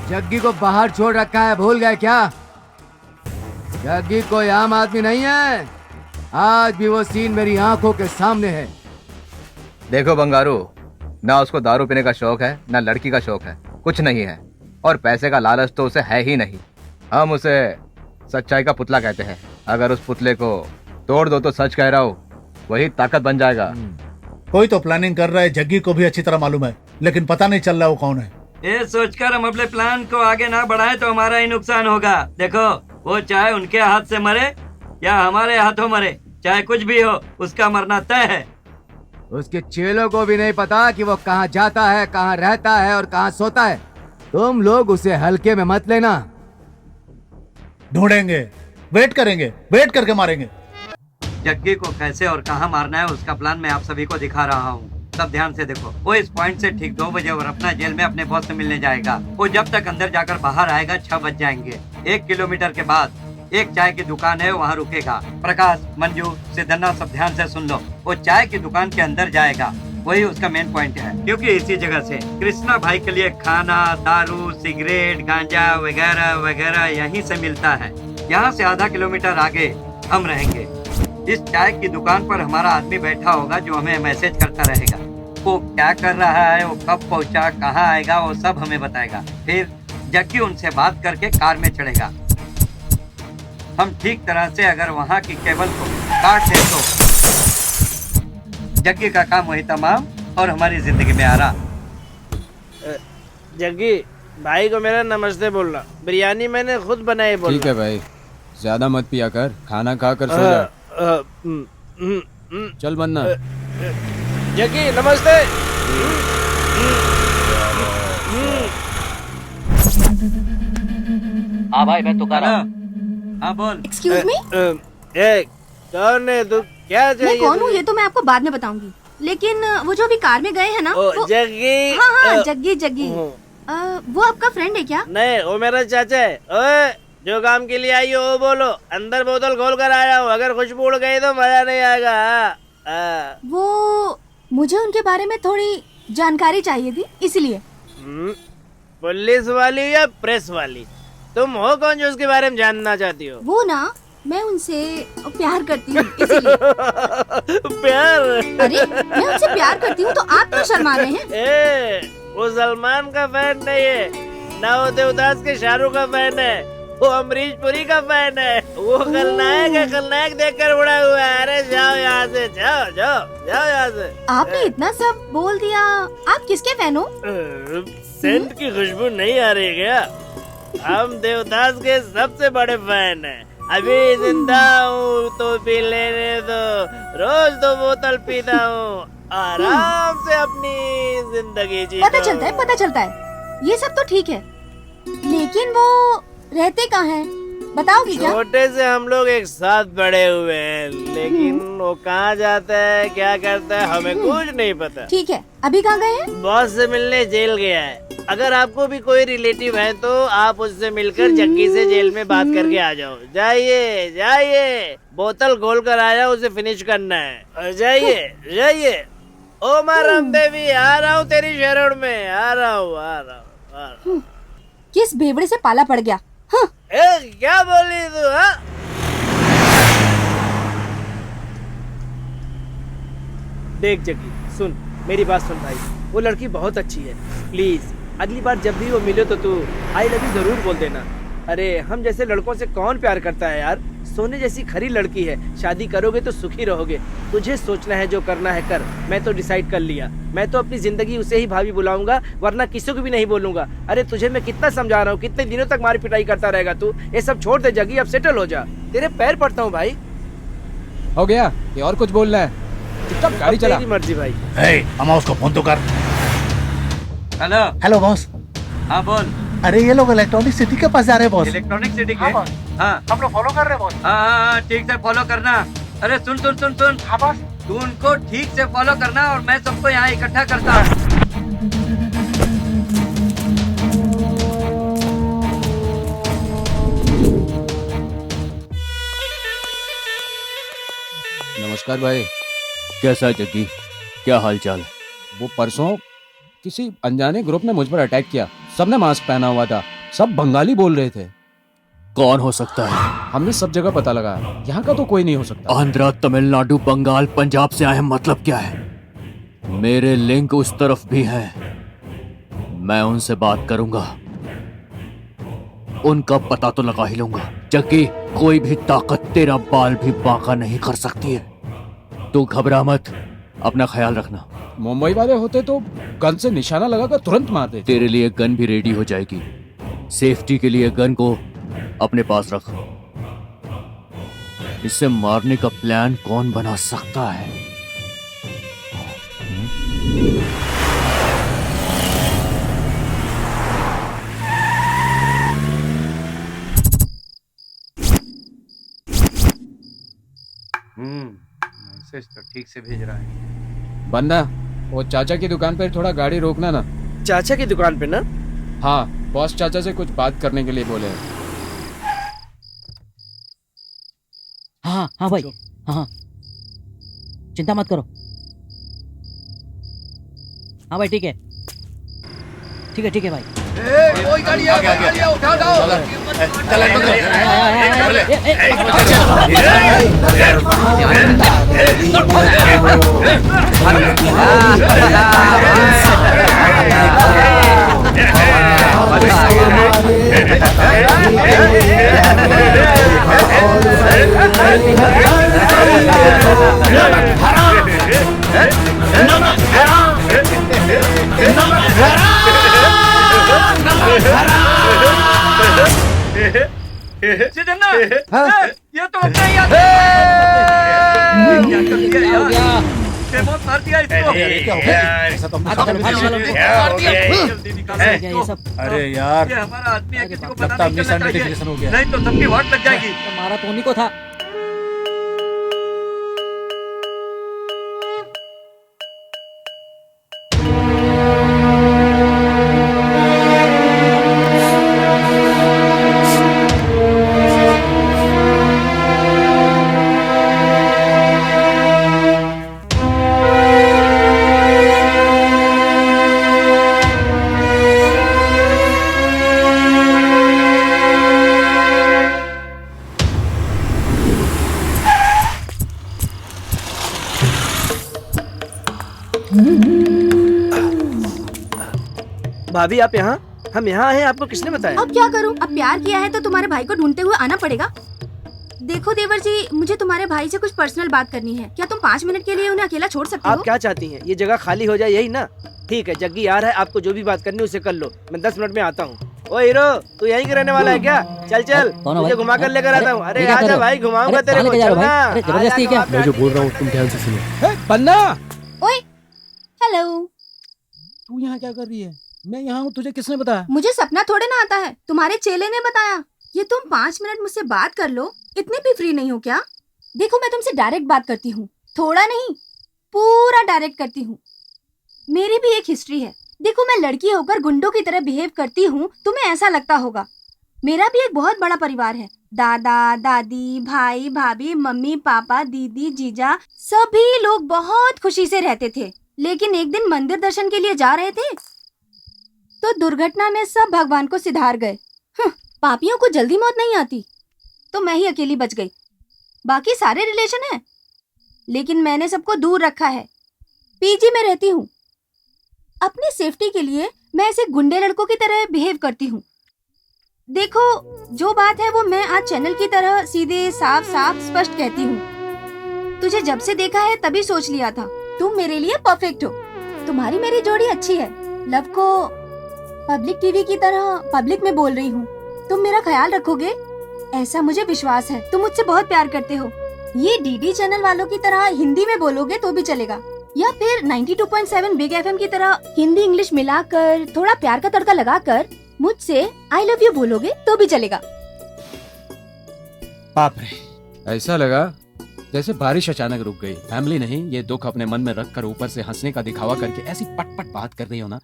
जग्गी को बाहर छोड़ रखा है, भूल गए क्या? जग्गी कोई आम आदमी नहीं है, आज भी वो सीन मेरी आंखों के सामने है। देखो बंगारू, ना उसको दारू पीने का शौक है, ना लड़की का शौक है, कुछ नहीं है, और पैसे का लालच तो उसे है ही नहीं। हम उसे सच्चाई का पुतला कहते हैं। अगर उस पुतले को तोड़ दो तो सच कह रहा हूँ वही ताकत बन जाएगा। कोई तो प्लानिंग कर रहा है, जग्गी को भी अच्छी तरह मालूम है, लेकिन पता नहीं चल रहा वो कौन है। ये सोचकर हम अपने प्लान को आगे ना बढ़ाएं तो हमारा ही नुकसान होगा। देखो, वो चाहे उनके हाथ से मरे या हमारे हाथों मरे, चाहे कुछ भी हो, उसका मरना तय है। उसके चेलों को भी नहीं पता कि वो कहाँ जाता है, कहाँ रहता है और कहाँ सोता है। तुम लोग उसे हल्के में मत लेना। ढूंढेंगे, वेट करेंगे, वेट करके मारेंगे। जग्गी को कैसे और कहाँ मारना है उसका प्लान मैं आप सभी को दिखा रहा हूँ। सब ध्यान से देखो। वो इस पॉइंट से ठीक 2 बजे और अपना जेल में अपने बॉस से मिलने जाएगा। वो जब तक अंदर जाकर बाहर आएगा 6 बज जाएंगे। 1 किलोमीटर के बाद एक चाय की दुकान है, वहाँ रुकेगा। प्रकाश, मंजू, सिद्धन्ना, सब ध्यान से सुन लो। वो चाय की दुकान के अंदर जाएगा, वही उसका मेन पॉइंट है, क्योंकि इसी जगह से कृष्णा भाई के लिए खाना, दारू, सिगरेट, गांजा वगैरह वगैरह यहीं से मिलता है। यहाँ से आधा किलोमीटर आगे हम रहेंगे। इस चाय की दुकान पर हमारा आदमी बैठा होगा जो हमें मैसेज करता रहेगा। वो क्या कर रहा है, वो कब पहुँचा, कहाँ आएगा, वो सब हमें बताएगा। फिर जग्गी उनसे बात करके कार में चढ़ेगा। हम ठीक तरह से अगर वहाँ की केबल को काट दें तो जग्गी का काम वही तमाम और हमारी जिंदगी में आराम। जग्गी भाई को मेरा नमस्ते बोलना। बिरयानी मैंने खुद बनाई बोलना। ठीक है भाई, ज्यादा मत पिया कर, खाना खा कर सो जा। चल बनना। जग्गी नमस्ते। हाँ भाई, मैं तुकाराम। हाँ बोल। एक्सक्यूज मी, कौन है तू, क्या चाहिए? मैं कौन हूँ ये तो मैं आपको बाद में बताऊंगी, लेकिन वो जो अभी कार में गए हैं ना, वो जग्गी। हाँ, जग्गी जग्गी। वो आपका फ्रेंड है क्या? नहीं, वो मेरा चाचा है। ओए, जो काम के लिए आई हो वो बोलो। अंदर बोतल खोल कर आया हूँ, अगर खुशबू उड़ गई तो मजा नहीं आएगा। वो मुझे उनके बारे में थोड़ी जानकारी चाहिए थी, इसलिए। पुलिस वाली या प्रेस वाली? तुम हो कौन जो उसके बारे में जानना चाहती हो? वो ना, मैं उनसे प्यार करती हूँ, इसीलिए। प्यार? अरे मैं उनसे प्यार करती हूँ तो आप क्यों शर्मा रहे हैं? वो सलमान का फैन नहीं है, ना वो देवदास के शाहरुख का फैन है, वो अमरीश पुरी का फैन है। वो खलनायक है, खलनायक देखकर उड़ा हुआ है। अरे जाओ यहाँ से, जाओ जाओ जाओ यहाँ से। आपने इतना सब बोल दिया। आप किसके फैन हो? सेंट की खुशबू नहीं आ रही क्या? हम देवदास के सबसे बड़े फैन हैं। अभी जिंदा हूँ तो पी लेने दो, रोज 2 बोतल पीता हूँ, आराम से अपनी जिंदगी जी। पता चलता है, पता चलता है, ये सब तो ठीक है, लेकिन वो रहते कहाँ हैं, बताओगी क्या? छोटे से हम लोग एक साथ बड़े हुए हैं, लेकिन वो कहाँ जाता है, क्या करता है, हमें कुछ नहीं पता। ठीक है, अभी कहाँ गए हैं? बॉस से मिलने जेल गया है। अगर आपको भी कोई रिलेटिव है तो आप उससे मिलकर जग्गी से जेल में बात करके आ जाओ। जाइए जाइए, बोतल खोल कर आया, उसे फिनिश करना है। जाइए जाइए। ओ माँ रामदेवी, आ रहा हूँ तेरी शरण में, आ रहा हूँ आ रहा हूँ। किस भेबड़े से पाला पड़ गया? हाँ। क्या बोली तू? हाँ, देख जग्गी, सुन मेरी बात सुन भाई, वो लड़की बहुत अच्छी है। प्लीज अगली बार जब भी वो मिले तो तू आई लव यू जरूर बोल देना। अरे हम जैसे लड़कों से कौन प्यार करता है यार, सोने जैसी खरी लड़की है, शादी करोगे तो सुखी रहोगे। तुझे सोचना है, जो करना है कर। मैं तो डिसाइड कर लिया, मैं तो अपनी जिंदगी उसे ही भाभी बुलाऊंगा, वरना किसी को भी नहीं बोलूंगा। अरे तुझे मैं कितना समझा रहा हूँ, कितने दिनों तक मारी पिटाई करता रहेगा तू? ये सब छोड़ दे जगी, अब सेटल हो जा। तेरे पैर पड़ता हूँ भाई। हो गया, ये और कुछ बोलना है? चुपचाप गाड़ी चला। तेरी मर्जी भाई। अमा उसको फोन तो कर। Hello hello boss. हाँ बोल। अरे ये लोग इलेक्ट्रॉनिक सिटी के पास जा रहे हैं बॉस। इलेक्ट्रॉनिक सिटी के? हाँ, हाँ हम लोग फॉलो कर रहे हैं बॉस। हाँ ठीक से फॉलो करना। अरे सुन सुन सुन सुन। हाँ बॉस। तू उनको ठीक से फॉलो करना और मैं सबको यहाँ इकट्ठा करता। नमस्कार भाई। कैसा है जग्गी, क्या हाल चाल? वो परसों किसी अनजाने ग्रुप ने मुझ पर अटैक किया। सबने मास्क पहना हुआ था, सब बंगाली बोल रहे थे। कौन हो सकता है? हमने सब जगह पता लगाया, यहाँ का तो कोई नहीं हो सकता। आंध्रा, तमिलनाडु, बंगाल, पंजाब से आए हैं, मतलब क्या है? मेरे लिंक उस तरफ भी हैं, मैं उनसे बात करूंगा, उनका पता तो लगा ही लूंगा। जग्गी, कोई भी ताकत तेरा बाल भी बांका नहीं कर सकती है। तू घबरा मत, अपना ख्याल रखना। मुंबई वाले होते तो गन से निशाना लगाकर तुरंत मार देते। तेरे लिए गन भी रेडी हो जाएगी। सेफ्टी के लिए गन को अपने पास रख। इसे मारने का प्लान कौन बना सकता है? मैसेज तो ठीक से भेज रहा है। बन्ना, वो चाचा की दुकान पर थोड़ा गाड़ी रोकना ना। चाचा की दुकान पे ना? हाँ, बॉस चाचा से कुछ बात करने के लिए बोले हैं। हाँ हाँ भाई, हाँ चिंता मत करो। हाँ भाई ठीक है, ठीक है, ठीक है भाई। कोई गाड़ी आ गया, उठा दो। जितेंद्र, ये तो अपना ही आदमी है। बहुत मार दिया इसको। अरे यार, ये हमारा आदमी है, किसी को पता लगता है नहीं चलना मिसआइडेंटिफिकेशन हो चाहिए, गया। नहीं तो सबकी वाट लग जाएगी। मारा तो उन्हीं को था। भाभी आप यहाँ? हम यहाँ आए हैं, आपको किसने बताया? अब क्या करूँ? अब प्यार किया है तो तुम्हारे भाई को ढूंढते हुए आना पड़ेगा। देखो देवर जी, मुझे तुम्हारे भाई से कुछ पर्सनल बात करनी है। क्या तुम 5 मिनट के लिए उन्हें अकेला छोड़ सकते हो? आप क्या चाहती हैं? ये जगह खाली हो जाए, यही ना? ठीक है, जग्गी आ रहा है, आपको जो भी बात करनी है उसे कर लो। मैं 10 मिनट में आता हूँ। ओ हीरो, तू यहीं के रहने वाला है क्या? चल चल, तुझे घुमा कर लेकर आता हूँ। अरे आजा भाई, घुमाऊंगा तेरे को। चलना। जबरदस्ती क्या? मैं जो बोल रहा हूँ तुम ध्यान से सुनो। बन्ना, ओए, हेलो। तू यहाँ क्या कर रही है? मैं यहाँ हूँ, तुझे किसने बताया? मुझे सपना थोड़े ना आता है, तुम्हारे चेले ने बताया। ये तुम 5 मिनट मुझसे बात कर लो, इतने भी फ्री नहीं हो क्या? देखो मैं तुमसे डायरेक्ट बात करती हूँ, थोड़ा नहीं पूरा डायरेक्ट करती हूँ। मेरी भी एक हिस्ट्री है। देखो मैं लड़की होकर गुंडों की तरह बिहेव करती हूँ, तुम्हें ऐसा लगता होगा। मेरा भी एक बहुत बड़ा परिवार है, दादा दादी, भाई भाभी, मम्मी पापा, दीदी जीजा, सभी लोग बहुत खुशी से रहते थे। लेकिन एक दिन मंदिर दर्शन के लिए जा रहे थे तो दुर्घटना में सब भगवान को सिधार गए। पापियों को जल्दी मौत नहीं आती, तो मैं ही अकेली बच गई। बाकी सारे रिलेशन हैं, लेकिन मैंने सबको दूर रखा है। पीजी में रहती हूँ। अपनी सेफ्टी के लिए मैं ऐसे गुंडे लड़कों की तरह बिहेव करती हूँ। देखो, जो बात है वो मैं आज चैनल की तरह सीधे साफ साफ स्पष्ट कहती हूँ। तुझे जब से देखा है तभी सोच लिया था तुम मेरे लिए परफेक्ट हो। तुम्हारी मेरी जोड़ी अच्छी है। लव को पब्लिक टीवी की तरह पब्लिक में बोल रही हूँ। तुम मेरा ख्याल रखोगे, ऐसा मुझे विश्वास है। तुम मुझसे बहुत प्यार करते हो। ये डीडी चैनल वालों की तरह हिंदी में बोलोगे तो भी चलेगा, या फिर 92.7 बिग एफएम की तरह हिंदी इंग्लिश मिलाकर थोड़ा प्यार का तड़का लगाकर मुझसे आई लव यू बोलोगे तो भी चलेगा। बाप रे, ऐसा लगा जैसे बारिश अचानक रुक गई। फैमिली नहीं, ये दुख अपने मन में रखकर ऊपर से हंसने का दिखावा करके ऐसी पट बात कर रही हो ना,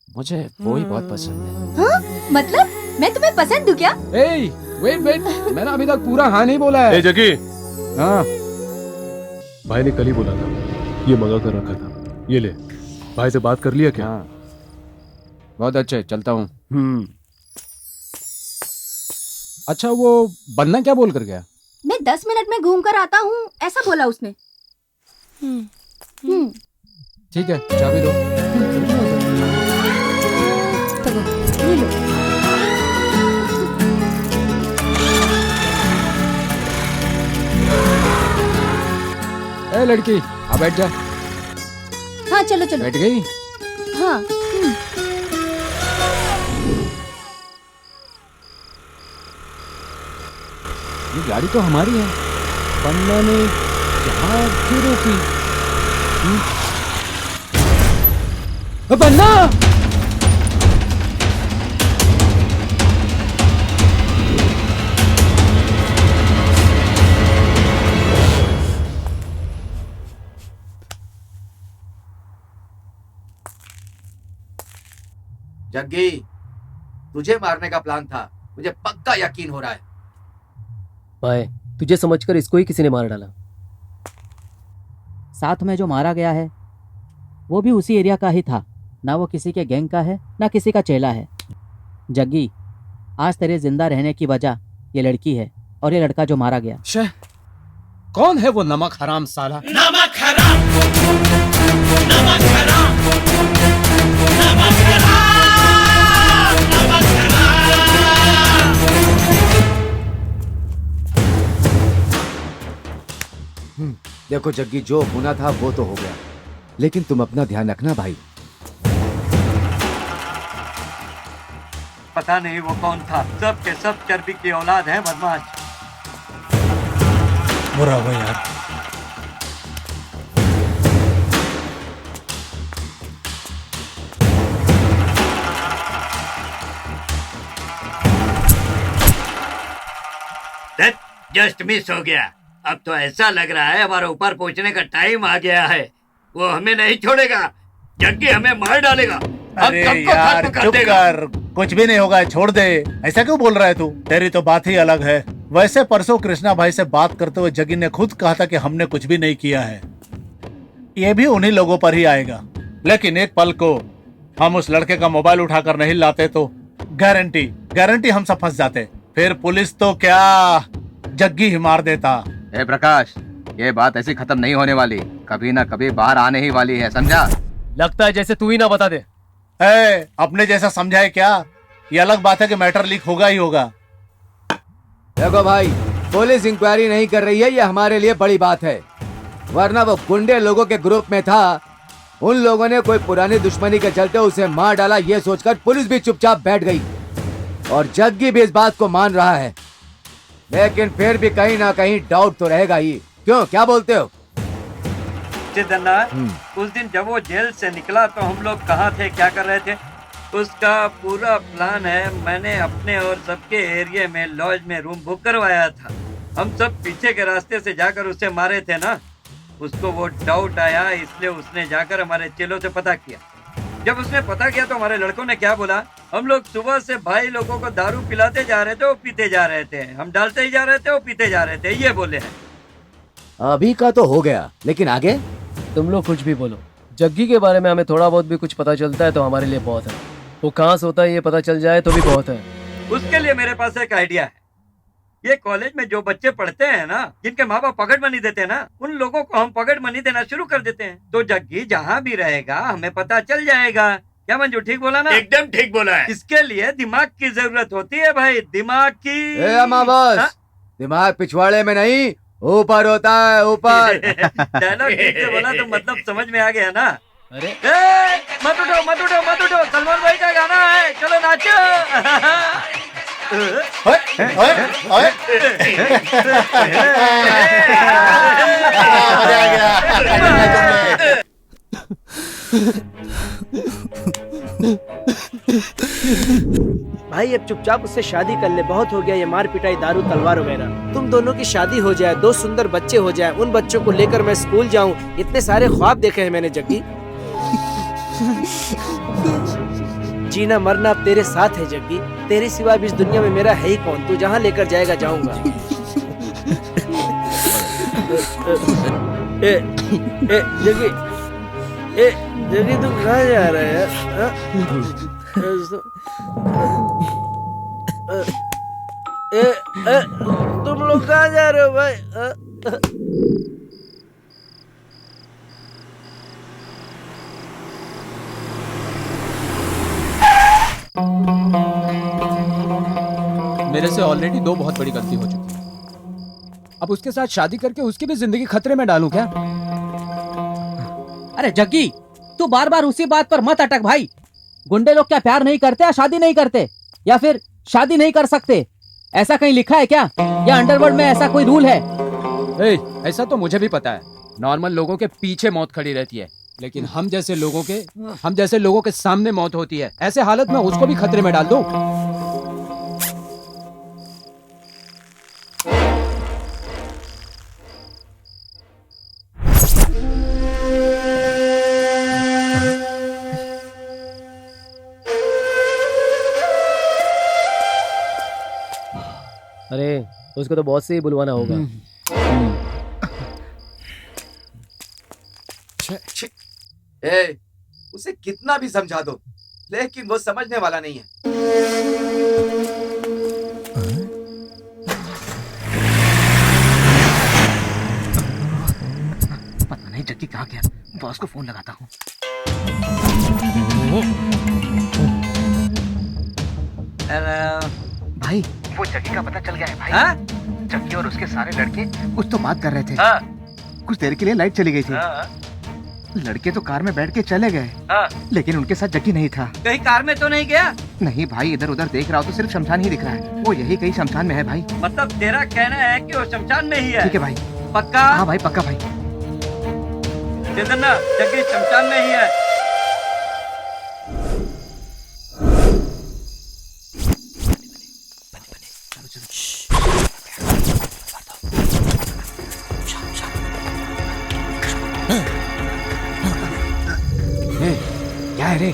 मुझे वो ही बहुत पसंद है। हाँ? मतलब मैं तुम्हें पसंद हूँ क्या? वेट, मैंने अभी तक पूरा हाँ नहीं बोला है। जगी, हाँ भाई ने कल ही बोला था, ये मंगा कर रखा था, ये ले। भाई से बात कर लिया क्या? हाँ, बहुत अच्छे, चलता हूँ। अच्छा, वो बन्ना क्या बोल कर गया? मैं 10 मिनट में घूम कर आता हूँ, ऐसा बोला उसने। ठीक है, चाबी दो। ये लो। ए लड़की, आ बैठ जा। हाँ चलो चलो। बैठ गई? हाँ। ये गाड़ी तो हमारी है। बन्ना ने यहाँ क्यों रोकी? बन्ना! जग्गी, तुझे मारने का प्लान था, मुझे पक्का यकीन हो रहा है। भाई, तुझे समझकर इसको ही किसी ने मार डाला। साथ में जो मारा गया है वो भी उसी एरिया का ही था। ना वो किसी के गैंग का है, ना किसी का चेला है। जग्गी, आज तेरे जिंदा रहने की वजह ये लड़की है और ये लड़का जो मारा गया। कौन है वो नमक हराम साला? नमक हराम, नमक हराम, नमक हराम, नमक हराम। देखो जग्गी, जो होना था वो तो हो गया, लेकिन तुम अपना ध्यान रखना भाई। पता नहीं वो कौन था, सब के सब चर्बी की औलाद है, बदमाश। बुरा हुआ यार। जस्ट मिस हो गया। अब तो ऐसा लग रहा है हमारे ऊपर पहुंचने का टाइम आ गया है। वो हमें नहीं छोड़ेगा, जग्गी हमें मार डालेगा। अरे यार चुप कर, कुछ भी नहीं होगा, छोड़ दे। ऐसा क्यों बोल रहा है तू? तेरी तो बात ही अलग है। वैसे परसों कृष्णा भाई से बात करते हुए जग्गी ने खुद कहा था कि हमने कुछ भी नहीं किया है। ये भी उन्हीं लोगों पर ही आएगा। लेकिन एक पल को हम उस लड़के का मोबाइल उठाकर नहीं लाते तो गारंटी हम सब फंस जाते। फिर पुलिस तो क्या, जग्गी ही मार देता। ए प्रकाश, ये बात ऐसी खत्म नहीं होने वाली, कभी ना कभी बाहर आने ही वाली है, समझा? लगता है जैसे तू ही ना बता दे। अपने जैसा समझाए क्या? ये अलग बात है कि मैटर लीक होगा ही होगा। देखो भाई, पुलिस इंक्वायरी नहीं कर रही है, ये हमारे लिए बड़ी बात है। वरना वो गुंडे लोगों के ग्रुप में था, उन लोगों ने कोई पुरानी दुश्मनी के चलते उसे मार डाला, ये सोचकर पुलिस भी चुपचाप बैठ गई और जग्गी भी इस बात को मान रहा है। लेकिन फिर भी कहीं ना कहीं डाउट तो रहेगा ही। क्यों, क्या बोलते हो? जिदन्ना, उस दिन जब वो जेल से निकला तो हम लोग कहाँ थे, क्या कर रहे थे? उसका पूरा प्लान है। मैंने अपने और सबके एरिया में लॉज में रूम बुक करवाया था। हम सब पीछे के रास्ते से जाकर उसे मारे थे ना। उसको वो डाउट आया, इसलिए उसने जाकर हमारे चेलों से पता किया। जब उसने पता किया तो हमारे लड़कों ने क्या बोला, हम लोग सुबह से भाई लोगों को दारू पिलाते जा रहे थे, वो पीते जा रहे थे, हम डालते ही जा रहे थे, वो पीते जा रहे थे, ये बोले हैं। अभी का तो हो गया, लेकिन आगे? तुम लोग कुछ भी बोलो, जग्गी के बारे में हमें थोड़ा बहुत भी कुछ पता चलता है तो हमारे लिए बहुत है। वो कहाँ से होता है ये पता चल जाए तो भी बहुत है। उसके लिए मेरे पास एक आइडिया है। ये कॉलेज में जो बच्चे पढ़ते हैं ना, जिनके माँ बाप पॉकेट मनी देते हैं ना, उन लोगों को हम पॉकेट मनी देना शुरू कर देते हैं। तो जग्गी जहाँ भी रहेगा हमें पता चल जाएगा। क्या मंजू ठीक बोला ना? एकदम ठीक बोला है। इसके लिए दिमाग की जरूरत होती है भाई, दिमाग की। ए अम्मा बॉस, दिमाग पिछवाड़े में नहीं ऊपर होता है, ऊपर। डायलॉग ठीक से बोला तो मतलब समझ में आ गया ना? अरे मत उठो मत उठो मत उठो, सलमान भाई का गाना है, चलो नाचो। भाई अब चुपचाप उससे शादी कर ले, बहुत हो गया ये मार पिटाई, दारू तलवार वगैरह। तुम दोनों की शादी हो जाए, 2 सुंदर बच्चे हो जाए, उन बच्चों को लेकर मैं स्कूल जाऊं, इतने सारे ख्वाब देखे हैं मैंने जग्गी। जीना मरना अब तेरे साथ है जग्गी, तेरे सिवा भी इस दुनिया में मेरा है ही कौन। तू जहाँ लेकर जाएगा जाऊंगा। जग्गी जग्गी तुम कहाँ जा रहे हैं यार? तुम लोग कहाँ जा रहे हो भाई? मेरे से ऑलरेडी 2 बहुत बड़ी गलती हो चुकी है। अब उसके साथ शादी करके उसकी भी जिंदगी खतरे में डालूं क्या? अरे जग्गी, तू बार बार उसी बात पर मत अटक भाई। गुंडे लोग क्या प्यार नहीं करते या शादी नहीं करते, या फिर शादी नहीं कर सकते? ऐसा कहीं लिखा है क्या, या अंडरवर्ल्ड में ऐसा कोई रूल है? ऐसा तो मुझे भी पता है, नॉर्मल लोगों के पीछे मौत खड़ी रहती है, लेकिन हम जैसे लोगों के सामने मौत होती है। ऐसे हालत में उसको भी खतरे में डाल दूं? अरे उसको तो बॉस से ही बुलवाना होगा। उसे कितना भी समझा दो, लेकिन वो समझने वाला नहीं है। पता नहीं जग्गी कहाँ गया, बॉस को फोन लगाता हूँ। भाई वो जग्गी का पता चल गया है भाई। हाँ? जग्गी और उसके सारे लड़के कुछ तो बात कर रहे थे। हाँ? कुछ देर के लिए लाइट चली गई थी। हाँ? लड़के तो कार में बैठ के चले गए, हाँ? लेकिन उनके साथ जग्गी नहीं था। कहीं कार में तो नहीं गया? नहीं भाई, इधर उधर देख रहा हो तो सिर्फ शमशान ही दिख रहा है। वो यही कहीं शमशान में है भाई। मतलब तेरा कहना है कि वो शमशान में ही है? ठीक है भाई। पक्का? हाँ भाई पक्का भाई। चंदना, जग्गी शमशान में ही है। क्या है रे?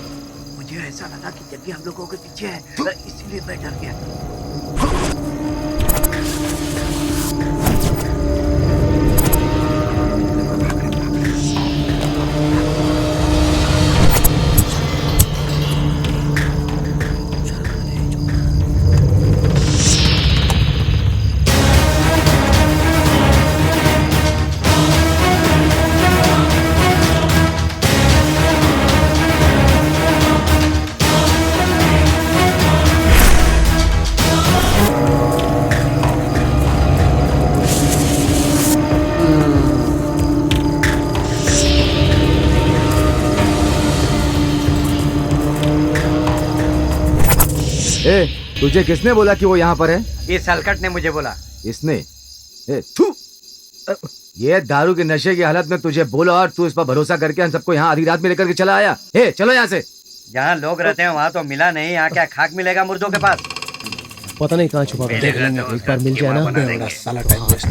मुझे ऐसा लगा कि जग्गी हम लोगों के पीछे है, इसीलिए मैं डर गया। तुझे किसने बोला कि वो यहाँ पर है? ये सलकट ने मुझे बोला। इसने? ये दारू के नशे की हालत में तुझे बोला और तू इस पर भरोसा करके हम सबको यहाँ आधी रात में लेकर के चला आया। चलो यहाँ से। जहाँ लोग रहते हैं वहाँ तो मिला नहीं, यहाँ क्या खाक मिलेगा मुर्दों के पास? पता नहीं कहाँ छुपा गया। एक बार मिल जाए ना, साला टाइम वेस्ट।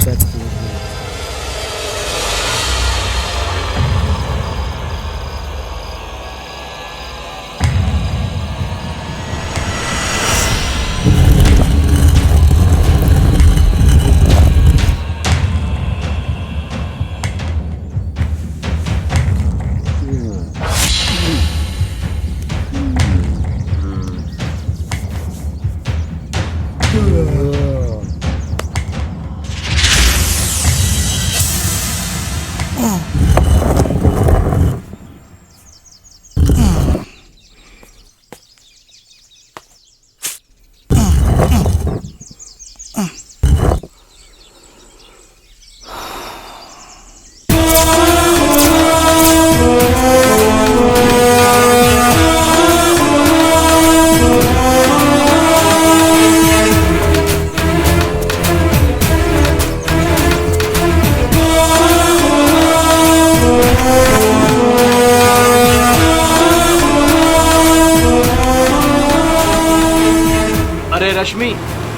रश्मि,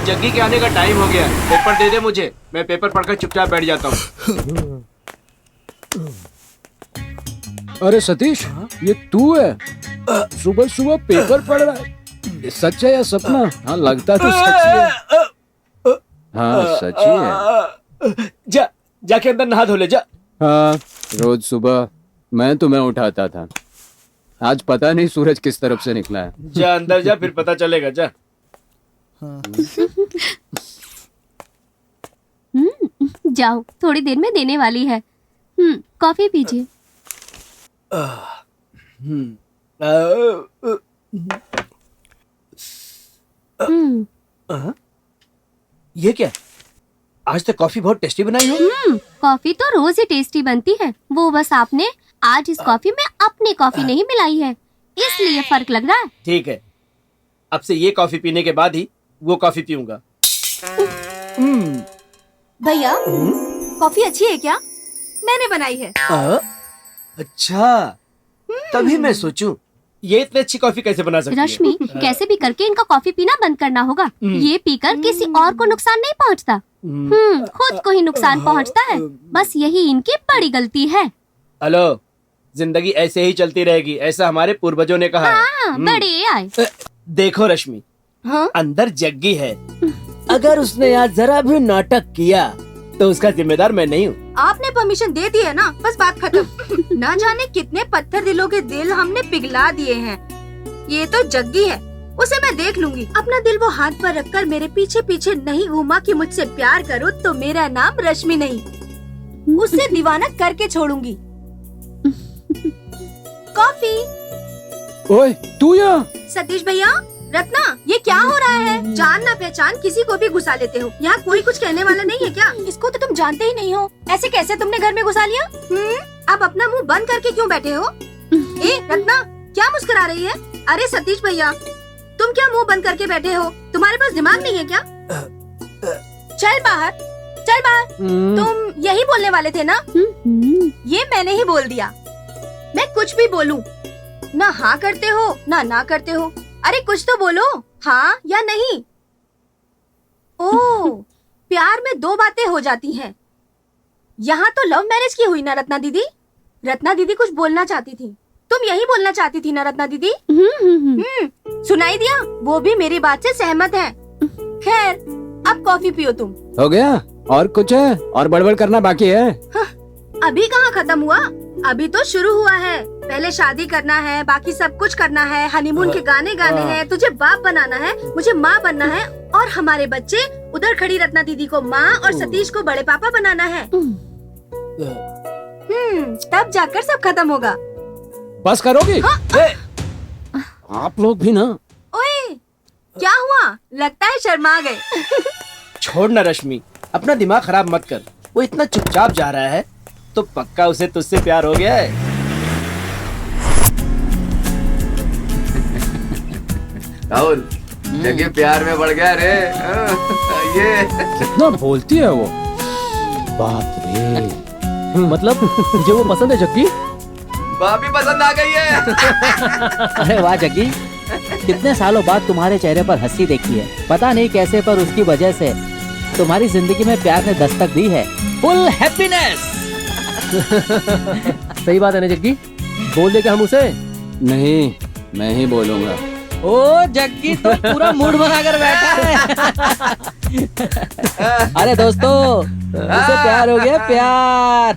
जग्गी के आने का टाइम हो गया है। पेपर दे दे मुझे, मैं पेपर पढ़कर चुपचाप बैठ जाता हूँ। अरे सतीश, ये तू है? सुबह सुबह पेपर पढ़ रहा है? ये सच है या सपना? हाँ लगता तो सच है। हाँ सच ही है। जाके अंदर नहा धो ले जा। हाँ रोज सुबह मैं तुम्हें उठाता था, आज पता नहीं सूरज किस तरफ से निकला है। जा अंदर जा, फिर पता चलेगा। जा। जाओ, थोड़ी देर में देने वाली है। कॉफी पीजिए। ये क्या? आज तक कॉफी बहुत टेस्टी बनाई हो। कॉफी तो रोज ही टेस्टी बनती है, वो बस आपने आज इस कॉफी में अपनी कॉफी नहीं मिलाई है, इसलिए फर्क लग रहा है। ठीक है, अब से ये कॉफी पीने के बाद ही वो कॉफी पीऊंगा। भैया, कॉफी अच्छी है क्या? मैंने बनाई है। अच्छा, तभी मैं सोचूं ये इतनी अच्छी कॉफी कैसे बना सकती है। रश्मि, कैसे भी करके इनका कॉफी पीना बंद करना होगा। ये पीकर किसी और को नुकसान नहीं पहुंचता, खुद को ही नुकसान पहुंचता है। बस यही इनकी बड़ी गलती है। हेलो, जिंदगी ऐसे ही चलती रहेगी, ऐसा हमारे पूर्वजों ने कहा है। बड़े आए। देखो रश्मि, अंदर जग्गी है, अगर उसने आज जरा भी नाटक किया तो उसका जिम्मेदार मैं नहीं हूँ। आपने परमिशन दे दी है ना, बस बात खत्म। ना जाने कितने पत्थर दिलों के दिल हमने पिघला दिए हैं। ये तो जग्गी है, उसे मैं देख लूंगी। अपना दिल वो हाथ पर रखकर मेरे पीछे पीछे नहीं घूमा कि मुझसे प्यार करो तो मेरा नाम रश्मि नहीं, उससे दीवाना करके छोड़ूंगी। कॉफी। ओए तू यहाँ? सतीश भैया, रत्ना, ये क्या हो रहा है? जान ना पहचान किसी को भी घुसा लेते हो। यहाँ कोई कुछ कहने वाला नहीं है क्या? इसको तो तुम जानते ही नहीं हो, ऐसे कैसे तुमने घर में घुसा लिया? अब अपना मुंह बंद करके क्यों बैठे हो? ए रत्ना, क्या मुस्कुरा रही है? अरे सतीश भैया, तुम क्या मुंह बंद करके बैठे हो? तुम्हारे पास दिमाग नहीं है क्या? चल बाहर, चल बाहर। तुम यही बोलने वाले थे ना? ये मैंने ही बोल दिया। मैं कुछ भी बोलूं, ना हाँ करते हो ना ना करते हो। अरे कुछ तो बोलो, हाँ या नहीं। ओह, प्यार में दो बातें हो जाती हैं। यहाँ तो लव मैरिज की हुई ना रत्ना दीदी? रत्ना दीदी कुछ बोलना चाहती थी, तुम यही बोलना चाहती थी ना रत्ना दीदी? सुनाई दिया, वो भी मेरी बात से सहमत है। खैर, अब कॉफी पियो तुम। हो गया? और कुछ है? और बड़बड़ करना बाकी है? अभी कहाँ खत्म हुआ, अभी तो शुरू हुआ है। पहले शादी करना है, बाकी सब कुछ करना है, हनीमून के गाने गाने हैं, तुझे बाप बनाना है, मुझे माँ बनना है, और हमारे बच्चे उधर खड़ी रत्ना दीदी को माँ और सतीश को बड़े पापा बनाना है। तब जाकर सब खत्म होगा। बस करोगी? आप लोग भी ना। ओए, क्या हुआ? लगता है शर्मा गए। छोड़ ना रश्मि, अपना दिमाग खराब मत कर। वो इतना चुपचाप जा रहा है तो पक्का उसे तुझसे प्यार हो गया है। राहुल, जगह प्यार में बढ़ गया रे। ये कितना बोलती है वो। बाप रे, मतलब मुझे वो पसंद है जग्गी? भाभी पसंद आ गई है। अरे वाह जग्गी, कितने सालों बाद तुम्हारे चेहरे पर हंसी देखी है। पता नहीं कैसे, पर उसकी वजह से तुम्हारी जिंदगी में प्यार ने दस्तक दी है। Full happiness. सही बात है ना जग्गी, बोल दे क्या हम उसे? नहीं, मैं ही बोलूंगा। ओ जग्गी तो पूरा मूड बनाकर बैठा है। अरे दोस्तों, उसे प्यार हो गया, प्यार।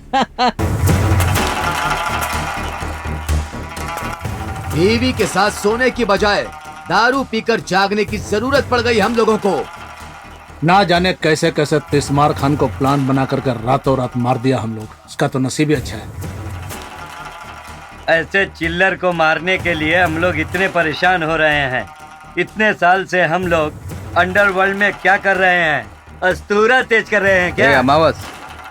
बीवी के साथ सोने की बजाय दारू पीकर जागने की जरूरत पड़ गई हम लोगों को। ना जाने कैसे कैसे तिस्मार खान को प्लान बना कर रातों रात मार दिया हम लोग। उसका तो नसीब ही अच्छा है। ऐसे चिल्लर को मारने के लिए हम लोग इतने परेशान हो रहे हैं। इतने साल से हम लोग अंडरवर्ल्ड में क्या कर रहे हैं? अस्तूरा तेज कर रहे हैं क्या? अमावस,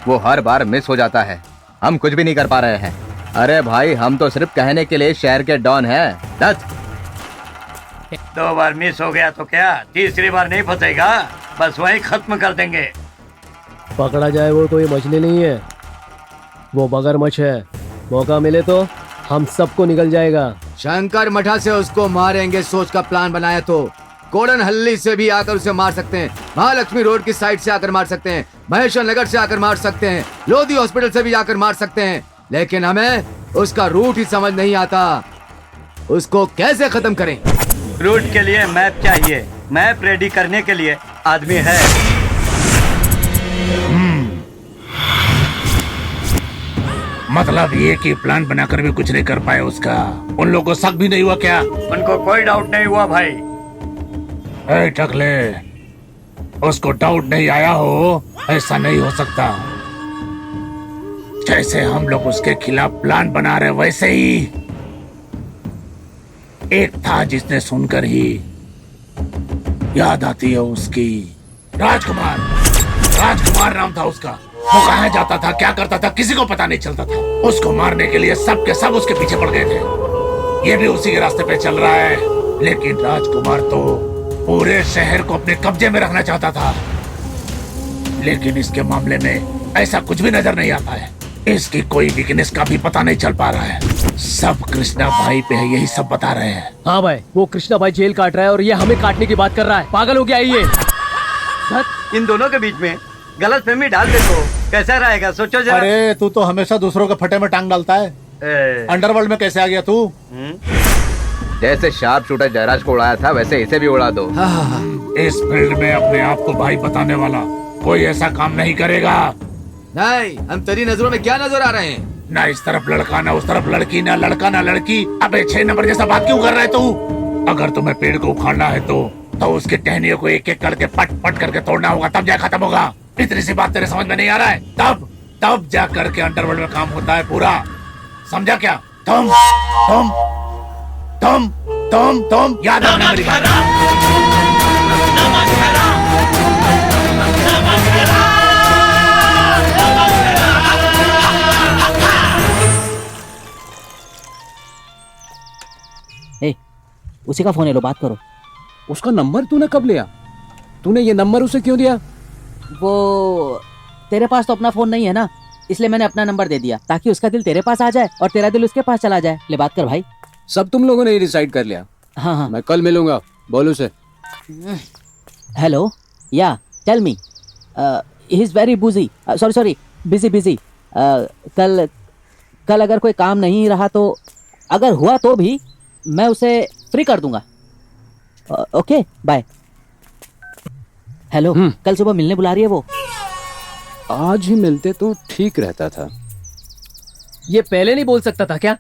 वो हर बार मिस हो जाता है, हम कुछ भी नहीं कर पा रहे हैं। अरे भाई, हम तो सिर्फ कहने के लिए शहर के डॉन हैं। 2 बार मिस हो गया तो क्या तीसरी बार नहीं फंसेगा? बस वही खत्म कर देंगे। पकड़ा जाए वो कोई मछली नहीं है, वो मगरमच्छ है। मौका मिले तो हम सबको निकल जाएगा। शंकर मठा से उसको मारेंगे सोच का प्लान बनाया तो कोडनहल्ली से भी आकर उसे मार सकते हैं, महालक्ष्मी रोड की साइड से आकर मार सकते हैं, महेश्वर नगर से आकर मार सकते हैं, लोधी हॉस्पिटल से भी आकर मार सकते हैं, लेकिन हमें उसका रूट ही समझ नहीं आता। उसको कैसे खत्म करें? रूट के लिए मैप चाहिए, मैप रेडी करने के लिए आदमी है। मतलब ये कि प्लान बनाकर भी कुछ नहीं कर पाए उसका। उन लोगों को शक भी नहीं हुआ क्या? उनको कोई डाउट नहीं हुआ भाई। ए टकले, उसको डाउट नहीं आया हो ऐसा नहीं हो सकता। जैसे हम लोग उसके खिलाफ प्लान बना रहे वैसे ही एक था जिसने सुनकर ही याद आती है उसकी। राजकुमार, राजकुमार नाम था उसका। वो कहाँ जाता था, क्या करता था, किसी को पता नहीं चलता था। उसको मारने के लिए सब के सब उसके पीछे पड़ गए थे। ये भी उसी के रास्ते पे चल रहा है। लेकिन राजकुमार तो पूरे शहर को अपने कब्जे में रखना चाहता था। लेकिन इसके मामले में ऐसा कुछ भी नजर नहीं आता है। इसकी कोई वीकनेस का भी पता नहीं चल पा रहा है। सब कृष्णा भाई पे है, यही सब बता रहे हैं। हाँ भाई, वो कृष्णा भाई जेल काट रहा है और ये हमें काटने की बात कर रहा है। पागल हो गया ये। इन दोनों के बीच में गलत फहमी डाल दे तो कैसा रहेगा, सोचो जरा। अरे तू तो हमेशा दूसरों के फटे में टांग डालता है। अंडरवर्ल्ड में कैसे आ गया तू? जैसे शार्प शूटर जयराज को उड़ाया था वैसे इसे भी उड़ा दो। इस फील्ड में अपने आप को भाई बताने वाला कोई ऐसा काम नहीं करेगा। नहीं, हम तेरी नजरों में क्या नजर आ रहे हैं? ना इस तरफ लड़का, ना उस तरफ लड़की, ना लड़का ना लड़की। अबे 6 नंबर जैसा बात क्यों कर रहा है तू? अगर तुम्हें पेड़ को उखाड़ना है तो उसके टहनियों को एक एक करके पट पट करके तोड़ना होगा, तब जा खत्म होगा। इतनी सी बात तेरे समझ में नहीं आ रहा है? तब जा करके अंडरवर्ल्ड में काम होता है पूरा। समझा क्या? तुम याद रखना मेरी बात। उसी का फोन है, लो बात करो। उसका नंबर तूने कब लिया? तूने ये नंबर उसे क्यों दिया? वो तेरे पास तो अपना फोन नहीं है ना, इसलिए मैंने अपना नंबर दे दिया ताकि उसका दिल तेरे पास आ जाए और तेरा दिल उसके पास चला जाए। ले बात कर भाई। सब तुम लोगों ने डिसाइड कर लिया? हाँ। मैं कल मिलूंगा, बोल उसे। हेलो, या tell me. He is very busy, sorry busy. कल अगर कोई काम नहीं रहा तो, अगर हुआ तो भी मैं उसे फ्री कर दूंगा। Okay bye. हेलो, कल सुबह मिलने बुला रही है वो। आज ही मिलते तो ठीक रहता था। ये पहले नहीं बोल सकता था क्या?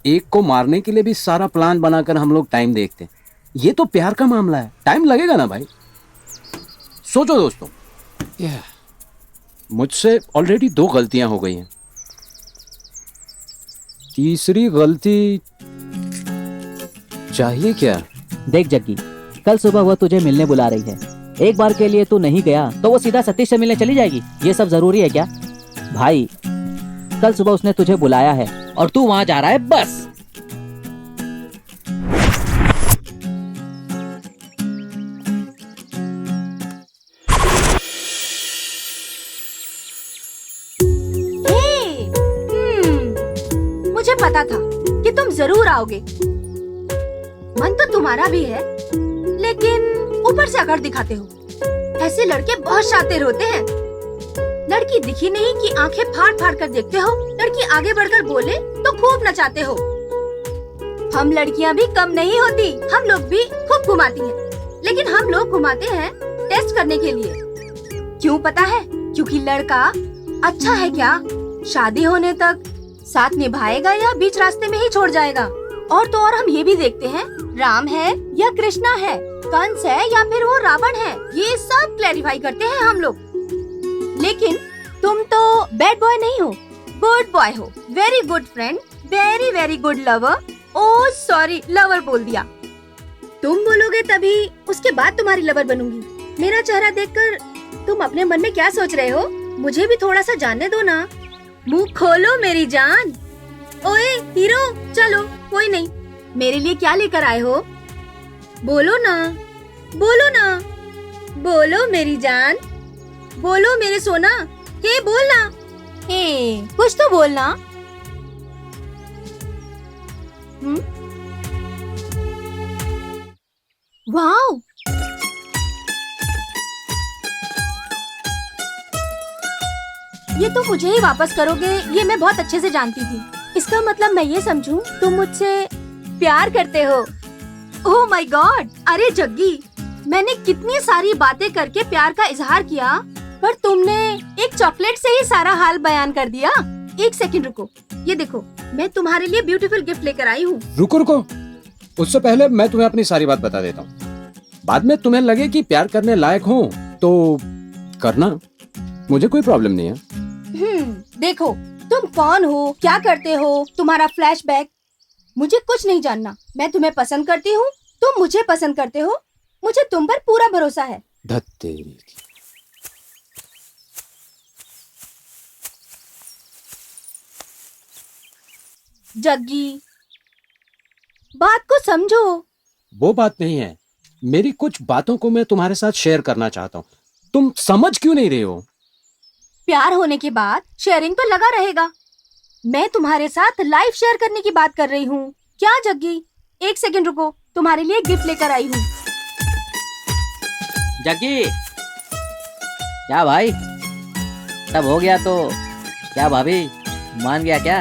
एक को मारने के लिए भी सारा प्लान बनाकर हम लोग टाइम देखते। ये तो प्यार का मामला है, टाइम लगेगा ना भाई। सोचो दोस्तों, मुझसे ऑलरेडी 2 गलतियां हो गई हैं। तीसरी गलती चाहिए क्या? देख जग्गी, कल सुबह वो तुझे मिलने बुला रही है। एक बार के लिए तू नहीं गया तो वो सीधा सतीश से मिलने चली जाएगी। ये सब जरूरी है क्या भाई? कल सुबह उसने तुझे बुलाया है और तू वहां जा रहा है, बस। मुझे पता था कि तुम जरूर आओगे। मन तो तुम्हारा भी है, लेकिन ऊपर से अगर दिखाते हो। ऐसे लड़के बहुत शातिर होते हैं। लड़की दिखी नहीं कि आंखें फाड़ फाड़ कर देखते हो। लड़की आगे बढ़कर बोले तो खूब नचाते हो। हम लड़कियां भी कम नहीं होती, हम लोग भी खूब घुमाती हैं। लेकिन हम लोग घुमाते हैं टेस्ट करने के लिए। क्यों पता है? क्योंकि लड़का अच्छा है क्या, शादी होने तक साथ निभाएगा या बीच रास्ते में ही छोड़ जाएगा। और तो और हम ये भी देखते हैं, राम है या कृष्णा है, कंस है या फिर वो रावण है, ये सब क्लैरिफाई करते हैं हम लोग। लेकिन तुम तो बैड बॉय नहीं हो, गुड बॉय हो। Very good friend, very very good lover. Oh sorry, lover बोल दिया। तुम बोलोगे तभी उसके बाद तुम्हारी लवर बनूंगी। मेरा चेहरा देखकर तुम अपने मन में क्या सोच रहे हो? मुझे भी थोड़ा सा जानने दो ना। मुंह खोलो मेरी जान। ओए हीरो, चलो कोई नहीं, मेरे लिए क्या लेकर आए हो? बोलो ना, बोलो ना, बोलो मेरी जान, बोलो मेरे सोना। हे बोलना, हे कुछ तो बोलना। वाओ, ये तुम मुझे ही वापस करोगे ये मैं बहुत अच्छे से जानती थी। इसका मतलब मैं ये समझूं तुम मुझसे प्यार करते हो। Oh my God! अरे जग्गी, मैंने कितनी सारी बातें करके प्यार का इजहार किया, पर तुमने एक चॉकलेट से ही सारा हाल बयान कर दिया। एक सेकंड रुको, ये देखो मैं तुम्हारे लिए ब्यूटीफुल गिफ्ट लेकर आई हूँ। रुको रुको, उससे पहले मैं तुम्हें अपनी सारी बात बता देता हूँ। बाद में तुम्हें लगे कि प्यार करने लायक हो तो करना, मुझे कोई प्रॉब्लम नहीं है। देखो तुम कौन हो, क्या करते हो, तुम्हारा फ्लैशबैक, मुझे कुछ नहीं जानना। मैं तुम्हें पसंद करती हूँ, तुम मुझे पसंद करते हो, मुझे तुम पर पूरा भरोसा है। धत्तेरी। जग्गी, बात को समझो। वो बात नहीं है, मेरी कुछ बातों को मैं तुम्हारे साथ शेयर करना चाहता हूँ, तुम समझ क्यों नहीं रहे हो? प्यार होने के बाद शेयरिंग तो लगा रहेगा। मैं तुम्हारे साथ लाइफ शेयर करने की बात कर रही हूँ। क्या जग्गी, एक सेकंड रुको, तुम्हारे लिए गिफ्ट लेकर आई हूँ। जग्गी, क्या भाई, सब हो गया तो क्या भाभी मान गया क्या?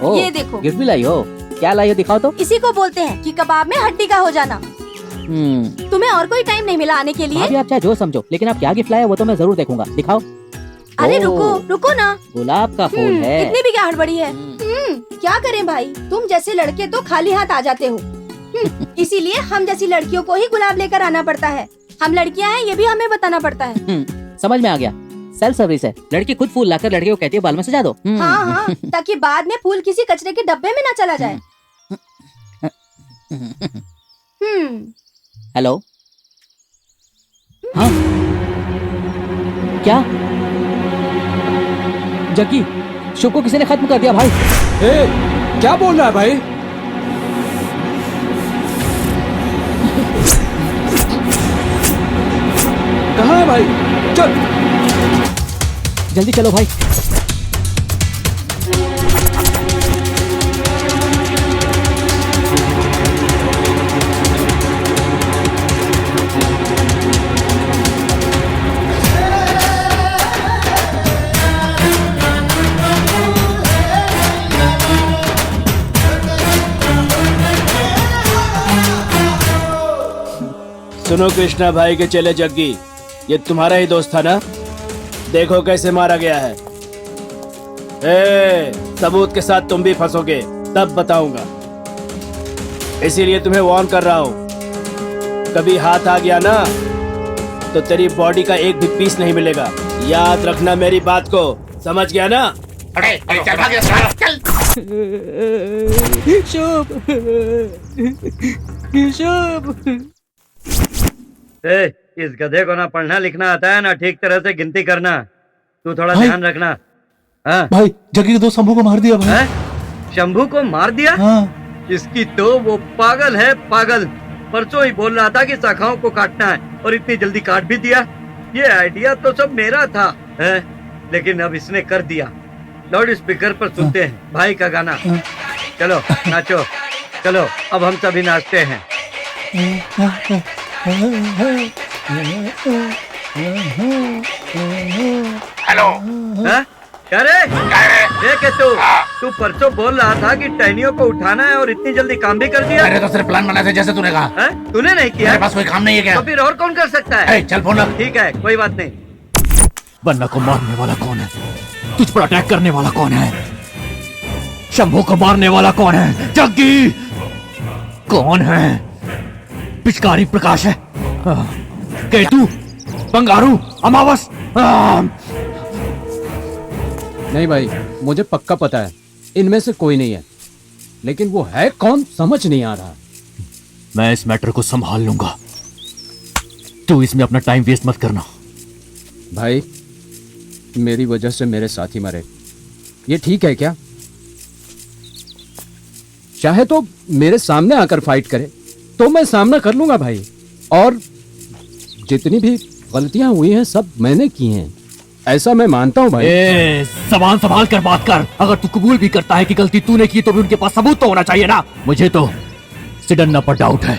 ओ, ये देखो, गिफ्ट भी लाई हो? क्या लाई हो, दिखाओ तो। इसी को बोलते हैं कि कबाब में हड्डी का हो जाना। तुम्हें और कोई टाइम नहीं मिला आने के लिए? भाभी आप चाहे जो समझो, लेकिन आप क्या गिफ्ट लाए वो तो मैं जरूर देखूंगा, दिखाओ। अरे रुको रुको ना, गुलाब का फूल है। इतनी भी क्या हड़बड़ी है? क्या करें भाई, तुम जैसे लड़के तो खाली हाथ आ जाते हो। इसीलिए हम जैसी लड़कियों को ही गुलाब लेकर आना पड़ता है। हम लड़कियां हैं ये भी हमें बताना पड़ता है। समझ में आ गया, सेल्फ सर्विस है। लड़की खुद फूल लाकर लड़के को कहती है बाल में सजा दो। हाँ हाँ, ताकि बाद में फूल किसी कचरे के डब्बे में ना चला जाए। हेलो, हाँ क्या जग्गी, शो को किसी ने खत्म कर दिया भाई। क्या बोल रहा है भाई? कहाँ है भाई? चल जल्दी चलो भाई। सुनो कृष्णा भाई के चले जग्गी, ये तुम्हारा ही दोस्त था ना? देखो कैसे मारा गया है। सबूत के साथ तुम भी फंसोगे तब बताऊंगा। इसीलिए तुम्हें वार्न कर रहा हूँ, कभी हाथ आ गया ना तो तेरी बॉडी का एक भी पीस नहीं मिलेगा। याद रखना मेरी बात को, समझ गया ना? अरे चल भाग यहाँ से, चल। शुभ शुभ। इस गधे को ना पढ़ना लिखना आता है ना ठीक तरह से गिनती करना। तू थोड़ा ध्यान रखना। हाँ? भाई जग्गी के दोस्त शंभू को मार दिया भाई। शंभू को मार दिया? हाँ। इसकी तो वो पागल है पागल। परसों ही बोल रहा था कि शाखाओं को काटना है और इतनी जल्दी काट भी दिया। ये आइडिया तो सब मेरा था है? लेकिन अब इसने कर दिया। लाउड स्पीकर पर सुनते हैं भाई का गाना। चलो नाचो, चलो अब हम सभी नाचते हैं। हेलो, क्या रे? देख तू परसों बोल रहा था कि टहनियों को उठाना है और इतनी जल्दी काम भी कर दिया। मैंने तो सिर्फ प्लान बनाया था जैसे तूने कहा। तूने नहीं किया? मेरे पास कोई काम नहीं है क्या? तो फिर और कौन कर सकता है? चल फोन रख। ठीक है कोई बात नहीं। बन्ना को मारने वाला कौन है? तुझ पर अटैक करने वाला कौन है? शंभू को मारने वाला कौन है? जग्गी कौन है? पिचकारी प्रकाश है? केतु, बंगारू, अमावस? नहीं भाई, मुझे पक्का पता है इनमें से कोई नहीं है, लेकिन वो है कौन समझ नहीं आ रहा। मैं इस मैटर को संभाल लूंगा, तू इसमें अपना टाइम वेस्ट मत करना। भाई मेरी वजह से मेरे साथी मरे, ये ठीक है क्या? चाहे तो मेरे सामने आकर फाइट करे तो मैं सामना कर लूंगा भाई, और जितनी भी गलतियां हुई हैं सब मैंने की हैं, ऐसा मैं मानता हूं भाई। जबान संभाल कर बात कर। अगर तू कबूल भी करता है कि गलती तूने की तो भी उनके पास सबूत तो होना चाहिए ना। मुझे तो सिडन्ना पर डाउट है।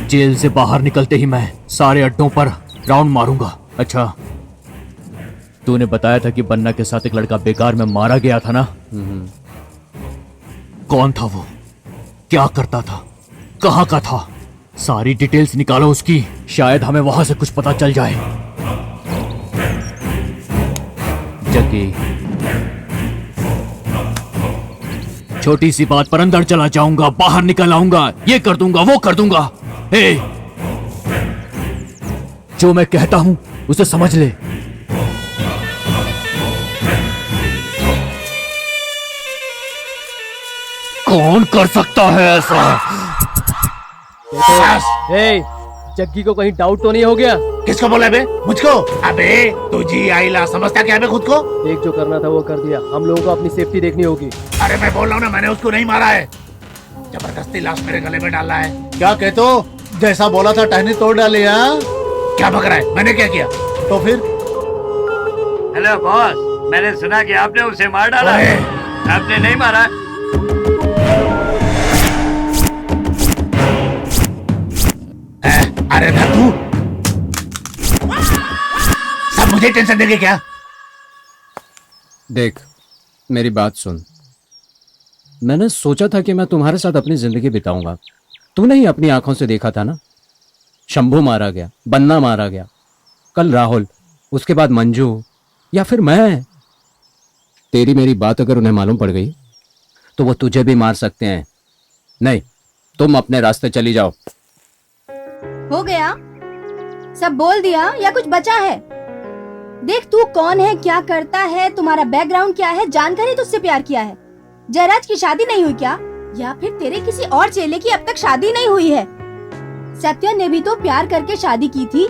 जेल से बाहर निकलते ही मैं सारे अड्डों पर राउंड मारूंगा। अच्छा, तूने बताया था कि बन्ना के साथ एक लड़का बेकार में मारा गया था ना? कौन था वो? क्या करता था? कहाँ का था? सारी डिटेल्स निकालो उसकी, शायद हमें वहां से कुछ पता चल जाए। जग्गी, छोटी सी बात पर अंदर चला जाऊंगा, बाहर निकल आऊंगा, ये कर दूंगा, वो कर दूंगा। हे, जो मैं कहता हूं उसे समझ ले। कौन कर सकता है ऐसा? ए, जग्गी को कहीं डाउट तो नहीं हो गया? किसको बोला बे? मुझको? अबे तुझी आईला समझता क्या बे खुद को? देख, जो करना था वो कर दिया। हम लोगों को अपनी सेफ्टी देखनी होगी। अरे मैं बोल रहा हूँ ना, मैंने उसको नहीं मारा है, जबरदस्ती लाश मेरे गले में डाला है। क्या कहते हो? जैसा बोला था टहनी तोड़ डाली। क्या बक रहा है? मैंने क्या किया? तो फिर? हेलो बॉस, मैंने सुना कि आपने उसे मार डाला। आपने नहीं मारा? अरे ना तू सब मुझे टेंशन देंगे क्या? देख, मेरी बात सुन। मैंने सोचा था कि मैं तुम्हारे साथ अपनी जिंदगी बिताऊंगा। तूने ही अपनी आंखों से देखा था ना, शंभू मारा गया, बन्ना मारा गया, कल राहुल, उसके बाद मंजू, या फिर मैं। तेरी मेरी बात अगर उन्हें मालूम पड़ गई तो वो तुझे भी मार सकते हैं। नहीं, तुम अपने रास्ते चली जाओ। हो गया? सब बोल दिया या कुछ बचा है? देख, तू कौन है, क्या करता है, तुम्हारा बैकग्राउंड क्या है, जानकर ही तुझसे प्यार किया है। जयराज की शादी नहीं हुई क्या? या फिर तेरे किसी और चेले की अब तक शादी नहीं हुई है? सत्या ने भी तो प्यार करके शादी की थी।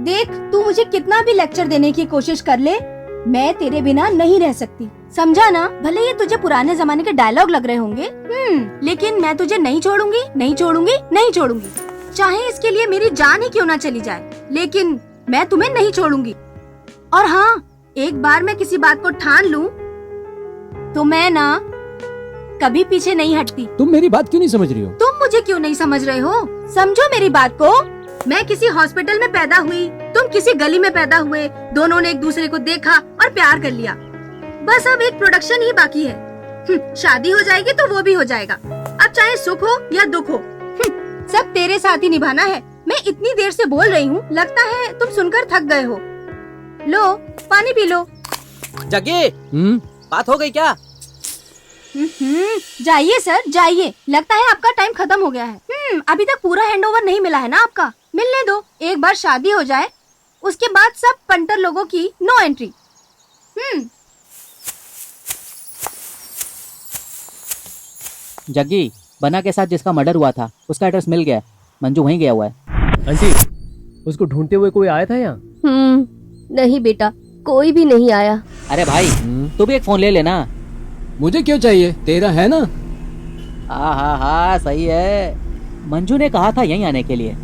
देख, तू मुझे कितना भी लेक्चर देने की कोशिश कर ले, मैं तेरे बिना नहीं रह सकती, समझा ना? भले ये तुझे पुराने जमाने के डायलॉग लग रहे होंगे, लेकिन मैं तुझे नहीं छोड़ूंगी, नहीं छोड़ूंगी, नहीं छोड़ूंगी। चाहे इसके लिए मेरी जान ही क्यों ना चली जाए, लेकिन मैं तुम्हें नहीं छोड़ूंगी। और हाँ, एक बार मैं किसी बात को ठान लूं तो मैं ना कभी पीछे नहीं हटती। तुम मेरी बात क्यों नहीं समझ रही हो? तुम मुझे क्यों नहीं समझ रहे हो? समझो मेरी बात को। मैं किसी हॉस्पिटल में पैदा हुई, तुम किसी गली में पैदा हुए, दोनों ने एक दूसरे को देखा और प्यार कर लिया। बस अब एक प्रोडक्शन ही बाकी है। शादी हो जाएगी तो वो भी हो जाएगा। अब चाहे सुख हो या दुख हो, सब तेरे साथ ही निभाना है। मैं इतनी देर से बोल रही हूँ, लगता है तुम सुनकर थक गए हो। लो, पानी पी लो। जग्गी, बात हो गई क्या? जाइए सर, जाइए। लगता है आपका टाइम खत्म हो गया है। अभी तक पूरा हैंडओवर नहीं मिला है ना आपका? मिलने दो, एक बार शादी हो जाए उसके बाद सब पंटर लोगों की नो एंट्री। जग्गी, बन्ना के साथ जिसका मर्डर हुआ था उसका एड्रेस मिल गया है। मंजू वहीं गया हुआ है। आंटी, उसको ढूंढते हुए कोई आया था यहाँ? नहीं बेटा, कोई भी नहीं आया। अरे भाई, तू भी एक फोन ले लेना। मुझे क्यों चाहिए? तेरा है ना? हाँ, सही है। मंजू ने कहा था यहीं आने के लिए।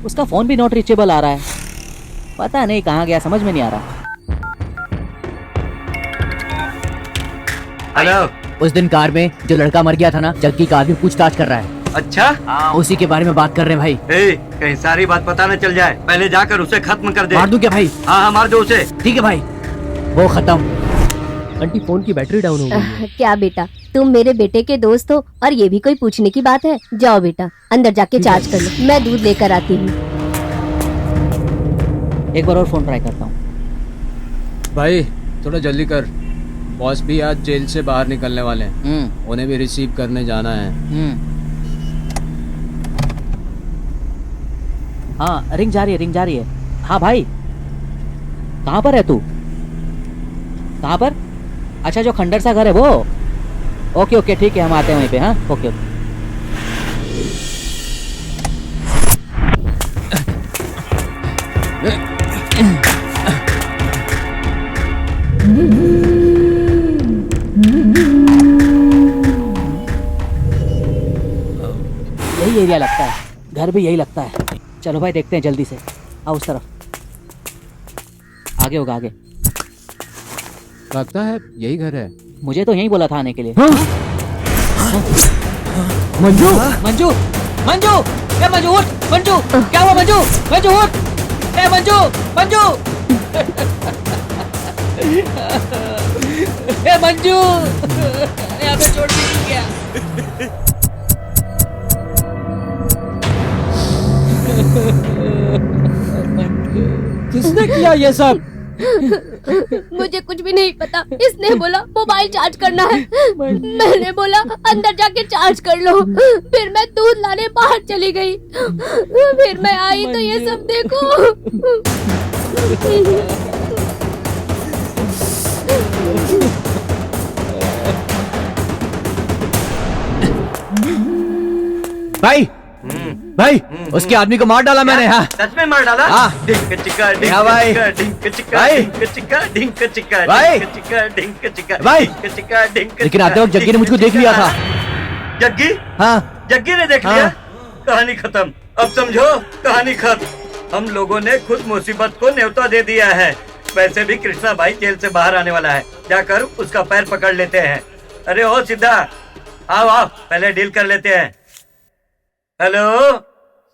उसका फोन भी नॉट रीचेबल आ रहा है, पता नहीं कहाँ गया, समझ में नहीं आ रहा। हेलो, उस दिन कार में जो लड़का मर गया था ना, जग्गी का आदमी पूछताछ कर रहा है। अच्छा, उसी के बारे में बात कर रहे हैं भाई। कहीं सारी बात पता न चल जाए, पहले जाकर उसे खत्म कर दे। मार दूं क्या भाई? हाँ, मार दो उसे। ठीक है भाई, वो खत्म। आंटी, फोन की बैटरी डाउन हो गई। क्या बेटा, तुम मेरे बेटे के दोस्त हो और ये भी कोई पूछने की बात है? जाओ बेटा, अंदर जाके चार्ज कर लो, मैं दूध लेकर आती हूँ। एक बार और फोन ट्राई करता हूँ। भाई थोड़ा जल्दी कर, बॉस भी आज जेल से बाहर निकलने वाले हैं, उन्हें भी रिसीव करने जाना है। हाँ, रिंग जा रही है। हाँ भाई, कहाँ पर है तू? कहाँ पर? अच्छा, जो खंडर सा घर है वो? ओके, ठीक है, हम आते हैं वहीं पे। हाँ, ओके। यही एरिया लगता है, घर भी यही लगता है। चलो भाई, देखते हैं जल्दी से। आओ उस तरफ, आगे होगा, आगे। लगता है यही घर है। मुझे तो यही बोला था आने के लिए। मंजू, मंजू, मंजू, मंजू उठ। मंजू, क्या हुआ? मंजू, उठ। ए मंजू मंजू ए मंजू अरे हमें छोड़ दी क्या? किसने किया ये सब? मुझे कुछ भी नहीं पता। इसने बोला मोबाइल चार्ज करना है, मैंने बोला अंदर जाके चार्ज कर लो। फिर मैं दूध लाने बाहर चली गई, फिर मैं आई तो ये सब देखो। भाई भाई उसके आदमी को मार डाला मैंने। हाँ सच में मार डाला? हाँ। डिंक चिक्का डिंक हाँ भाई। चिक्का डिंक चिक्का भाई। डिंक चिक्का डिंक चिक्का भाई। डिंक चिक्का डिंक चिक्का भाई। डिंक चिक्का डिंक लेकिन आते वक्त जग्गी ने मुझको देख लिया था। जग्गी? हाँ जग्गी ने देख लिया? कहानी खत्म। अब समझो कहानी खत्म। हम लोगों ने खुद मुसीबत को न्योता दे दिया है। वैसे भी कृष्णा भाई जेल से बाहर आने वाला है, जाकर उसका पैर पकड़ लेते हैं। अरे ओ सिद्धा, आओ आओ पहले डील कर लेते हैं। हेलो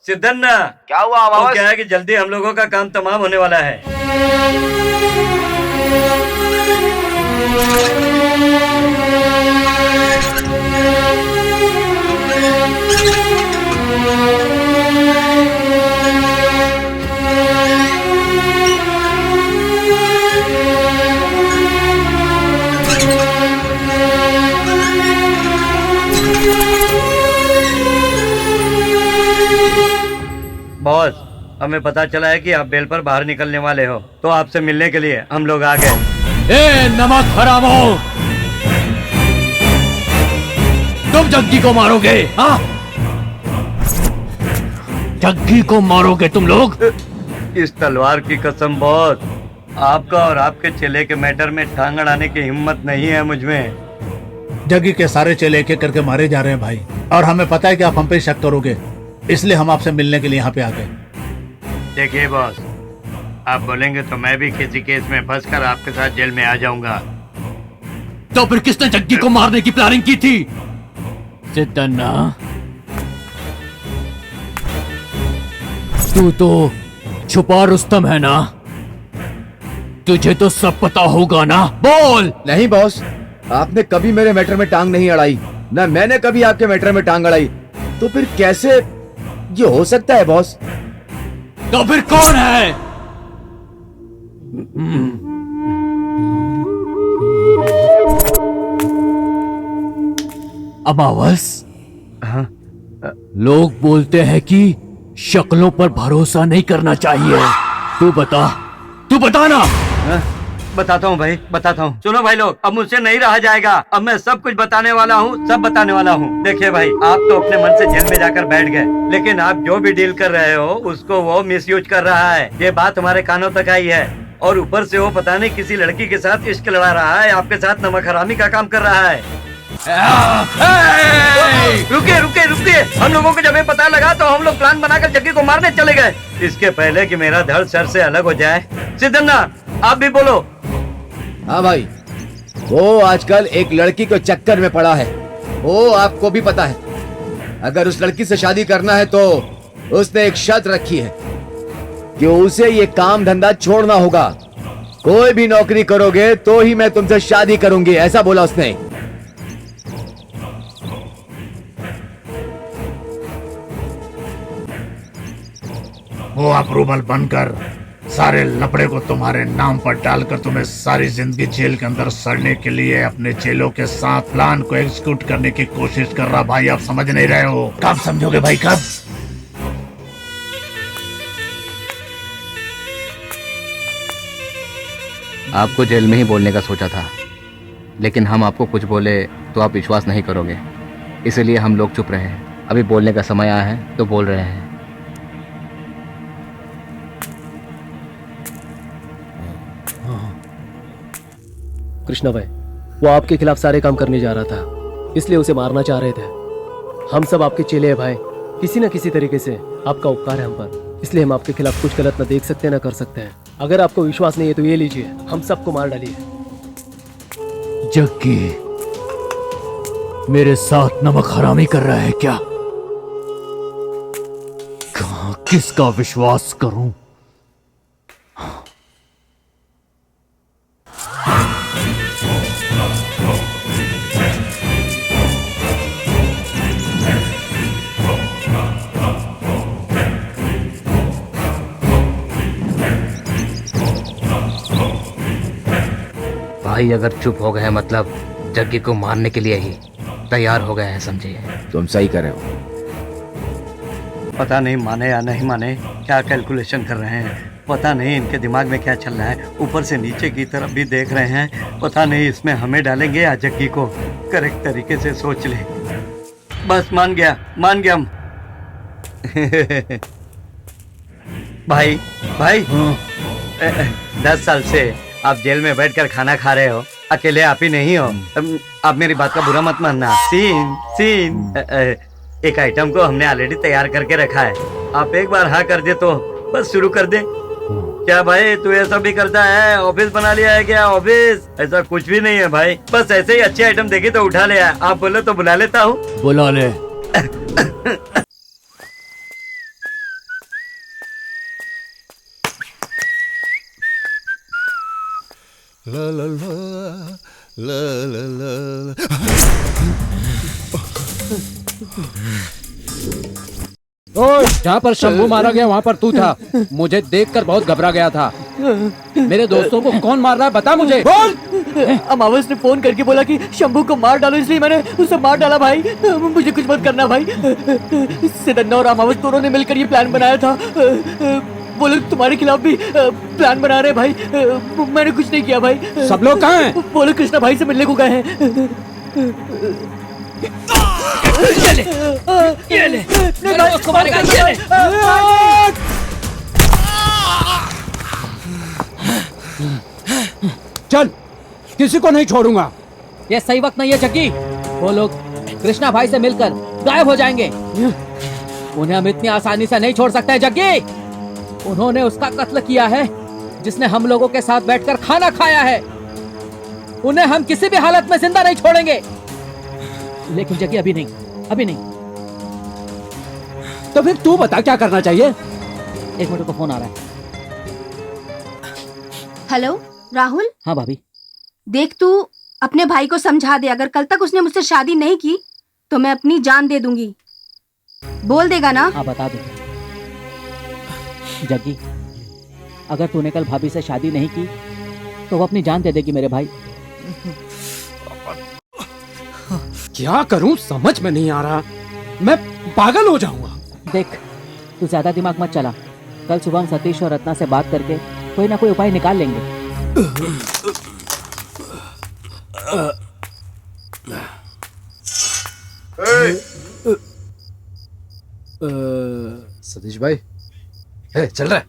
सिद्धन्ना, क्या हुआ आवाज? क्या है कि जल्दी हम लोगों का काम तमाम होने वाला है। बॉस, हमें पता चला है कि आप बेल पर बाहर निकलने वाले हो, तो आपसे मिलने के लिए हम लोग आ गए। ए नमक हरामो, तुम जग्गी को मारोगे? हाँ जग्गी को मारोगे तुम लोग? इस तलवार की कसम बॉस, आपका और आपके चेले के मैटर में टांग अड़ाने की हिम्मत नहीं है मुझमें। जग्गी के सारे चेले एक एक करके मारे जा रहे हैं भाई, और हमें पता है कि आप हम पे शक करोगे, इसलिए हम आपसे मिलने के लिए यहाँ पे आ गए। देखिए बॉस, आप बोलेंगे तो मैं भी किसी केस में फंस कर आपके साथ जेल में आ जाऊंगा। तो फिर किसने जग्गी को मारने की प्लानिंग की थी? सिद्धन्ना, तू तो छुपा रुस्तम है ना? तुझे तो सब पता होगा ना, बोल। नहीं बॉस, आपने कभी मेरे मैटर में टांग नहीं अड़ाई, ना मैंने कभी आपके मैटर में टांग अड़ाई, तो फिर कैसे ये हो सकता है बॉस? तो फिर कौन है? अमावस, लोग बोलते हैं कि शक्लों पर भरोसा नहीं करना चाहिए। तू बता ना। बताता हूँ भाई, बताता हूँ। सुनो भाई लोग, अब मुझसे नहीं रहा जाएगा। अब मैं सब कुछ बताने वाला हूँ, सब बताने वाला हूँ। देखिए भाई, आप तो अपने मन से जेल में जाकर बैठ गए, लेकिन आप जो भी डील कर रहे हो उसको वो मिसयूज कर रहा है। ये बात हमारे कानों तक आई है, और ऊपर से वो पता नहीं किसी लड़की के साथ इश्क लड़ा रहा है, आपके साथ नमक हरामी का काम कर रहा है। रुकिए रुकिए रुकिए, हम लोगों को जब ये पता लगा तो हम लोग प्लान बनाकर जग्गी को मारने चले गए, इसके पहले कि मेरा धड़ सर से अलग हो जाए। सिद्धन्ना, आप भी बोलो। हाँ भाई, वो आजकल एक लड़की को चक्कर में पड़ा है, वो आपको भी पता है। अगर उस लड़की से शादी करना है तो उसने एक शर्त रखी है कि उसे ये काम धंधा छोड़ना होगा। कोई भी नौकरी करोगे तो ही मैं तुमसे शादी करूंगी, ऐसा बोला उसने। वो अप्रूवल बनकर सारे लपड़े को तुम्हारे नाम पर डालकर तुम्हें सारी जिंदगी जेल के अंदर सड़ने के लिए अपने चेलों के साथ प्लान को एग्जीक्यूट करने की कोशिश कर रहा। भाई आप समझ नहीं रहे हो, कब समझोगे भाई, कब? आपको जेल में ही बोलने का सोचा था, लेकिन हम आपको कुछ बोले तो आप विश्वास नहीं करोगे, इसलिए हम लोग चुप रहे। अभी बोलने का समय आया है तो बोल रहे हैं। कृष्णा भाई, वो आपके खिलाफ सारे काम करने जा रहा था, इसलिए उसे मारना चाह रहे थे। हम सब आपके चेले हैं भाई, किसी न किसी तरीके से आपका उपकार है हम पर, इसलिए हम आपके खिलाफ कुछ गलत न देख सकते न कर सकते हैं। अगर आपको विश्वास नहीं है तो ये लीजिए, हम सबको मार डालिए। जग्गी मेरे साथ नमक हरामी कर रहा है क्या? कहाँ किसका विश्वास करूं? भाई अगर चुप हो गए मतलब जग्गी को मारने के लिए ही तैयार हो गए हैं, समझिए। तुम सही कर रहे हो। पता नहीं माने या नहीं माने, क्या कैलकुलेशन कर रहे हैं, पता नहीं इनके दिमाग में क्या चल रहा है। ऊपर से नीचे की तरफ भी देख रहे हैं, पता नहीं इसमें हमें डालेंगे या जग्गी को। करेक्ट तरीके से सोच ले। बस मान गया भाई 10 साल से आप जेल में बैठकर खाना खा रहे हो, अकेले आप ही नहीं हो। आप मेरी बात का बुरा मत मानना। सीन एक आइटम को हमने ऑलरेडी तैयार करके रखा है, आप एक बार हाँ कर दे तो बस शुरू कर दे। क्या भाई तू ऐसा भी करता है? ऑफिस बना लिया है क्या? ऑफिस ऐसा कुछ भी नहीं है भाई, बस ऐसे ही अच्छी आइटम देखी तो उठा ले। आप बोले तो बुला लेता हूँ। बुला ले। ला ला ला ला ला ला। जहाँ पर शंभू मारा गया वहाँ पर तू था। मुझे देखकर बहुत घबरा गया था। मेरे दोस्तों को कौन मार रहा है बता मुझे। बोल। अमावस ने फोन करके बोला कि शंभू को मार डालो, इसलिए मैंने उसे मार डाला भाई। मुझे कुछ मत करना भाई। सिदन्ना और अमावस दोनों ने मिलकर ये प्लान बनाया था। वो लोग तुम्हारे खिलाफ भी प्लान बना रहे भाई। मैंने कुछ नहीं किया भाई। सब लोग कहाँ हैं? वो लोग कृष्णा भाई से मिलने को गए हैं। ये ले उसको मारेगा। ये ले। चल, किसी को नहीं छोड़ूंगा। ये सही वक्त नहीं है जग्गी। वो लोग कृष्णा भाई से मिलकर गायब हो जाएंगे। उन्हें हम इतनी आसानी से नहीं छोड़ सकते जग्गी। उन्होंने उसका कत्ल किया है जिसने हम लोगों के साथ बैठकर खाना खाया है। उन्हें हम किसी भी हालत में जिंदा नहीं छोड़ेंगे। लेकिन जग्गी अभी नहीं। तो फिर तू बता क्या करना चाहिए? एक मिनट को फोन आ रहा है। हेलो राहुल। हाँ भाभी। देख तू अपने भाई को समझा दे, अगर कल तक उसने मुझसे शादी नहीं की तो मैं अपनी जान दे दूंगी। बोल देगा ना? हाँ बता दे। जग्गी अगर तूने कल भाभी से शादी नहीं की तो वो अपनी जान दे देगी मेरे भाई। क्या करूं समझ में नहीं आ रहा। मैं पागल हो जाऊंगा। देख तू ज्यादा दिमाग मत चला। कल सुबह हम सतीश और रत्ना से बात करके कोई ना कोई उपाय निकाल लेंगे। सतीश भाई चल रहा है?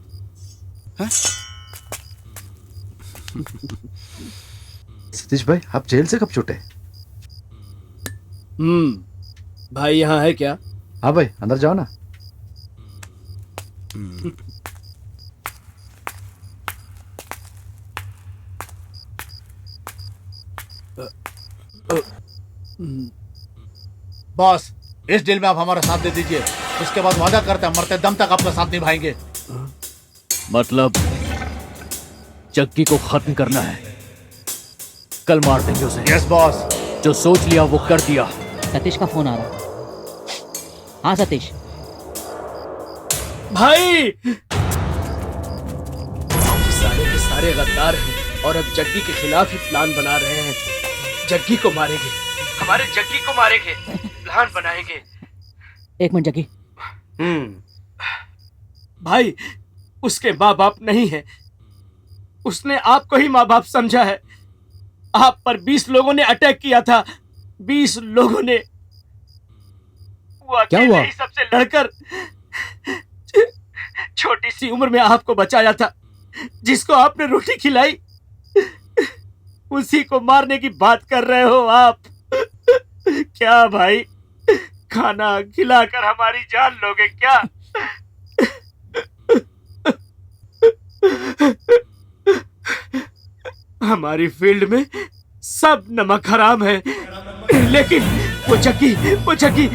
सतीश भाई आप जेल से कब छूटे? भाई यहाँ है क्या? हाँ भाई अंदर जाओ ना। बॉस इस डील में आप हमारा साथ दे दीजिए, उसके बाद वादा करते हैं मरते दम तक आपका साथ निभाएंगे। मतलब जग्गी को खत्म करना है, कल मार देंगे उसे। Yes boss. जो सोच लिया वो कर दिया। सतीश का फोन आ रहा। हाँ सतीश। भाई सारे के सारे गद्दार हैं और अब जग्गी के खिलाफ ही प्लान बना रहे हैं। जग्गी को मारेंगे, हमारे जग्गी को मारेंगे, प्लान बनाएंगे। एक मिनट जग्गी। भाई उसके माँ बाप नहीं है, उसने आपको ही माँ बाप समझा है। आप पर 20 लोगों ने अटैक किया था। 20 लोगों ने वो क्या हुआ? ही सबसे लड़कर छोटी सी उम्र में आपको बचाया था। जिसको आपने रोटी खिलाई उसी को मारने की बात कर रहे हो आप। क्या भाई खाना खिलाकर हमारी जान लोगे क्या? हमारी फील्ड में सब नमक हराम है, लेकिन वो जग्गी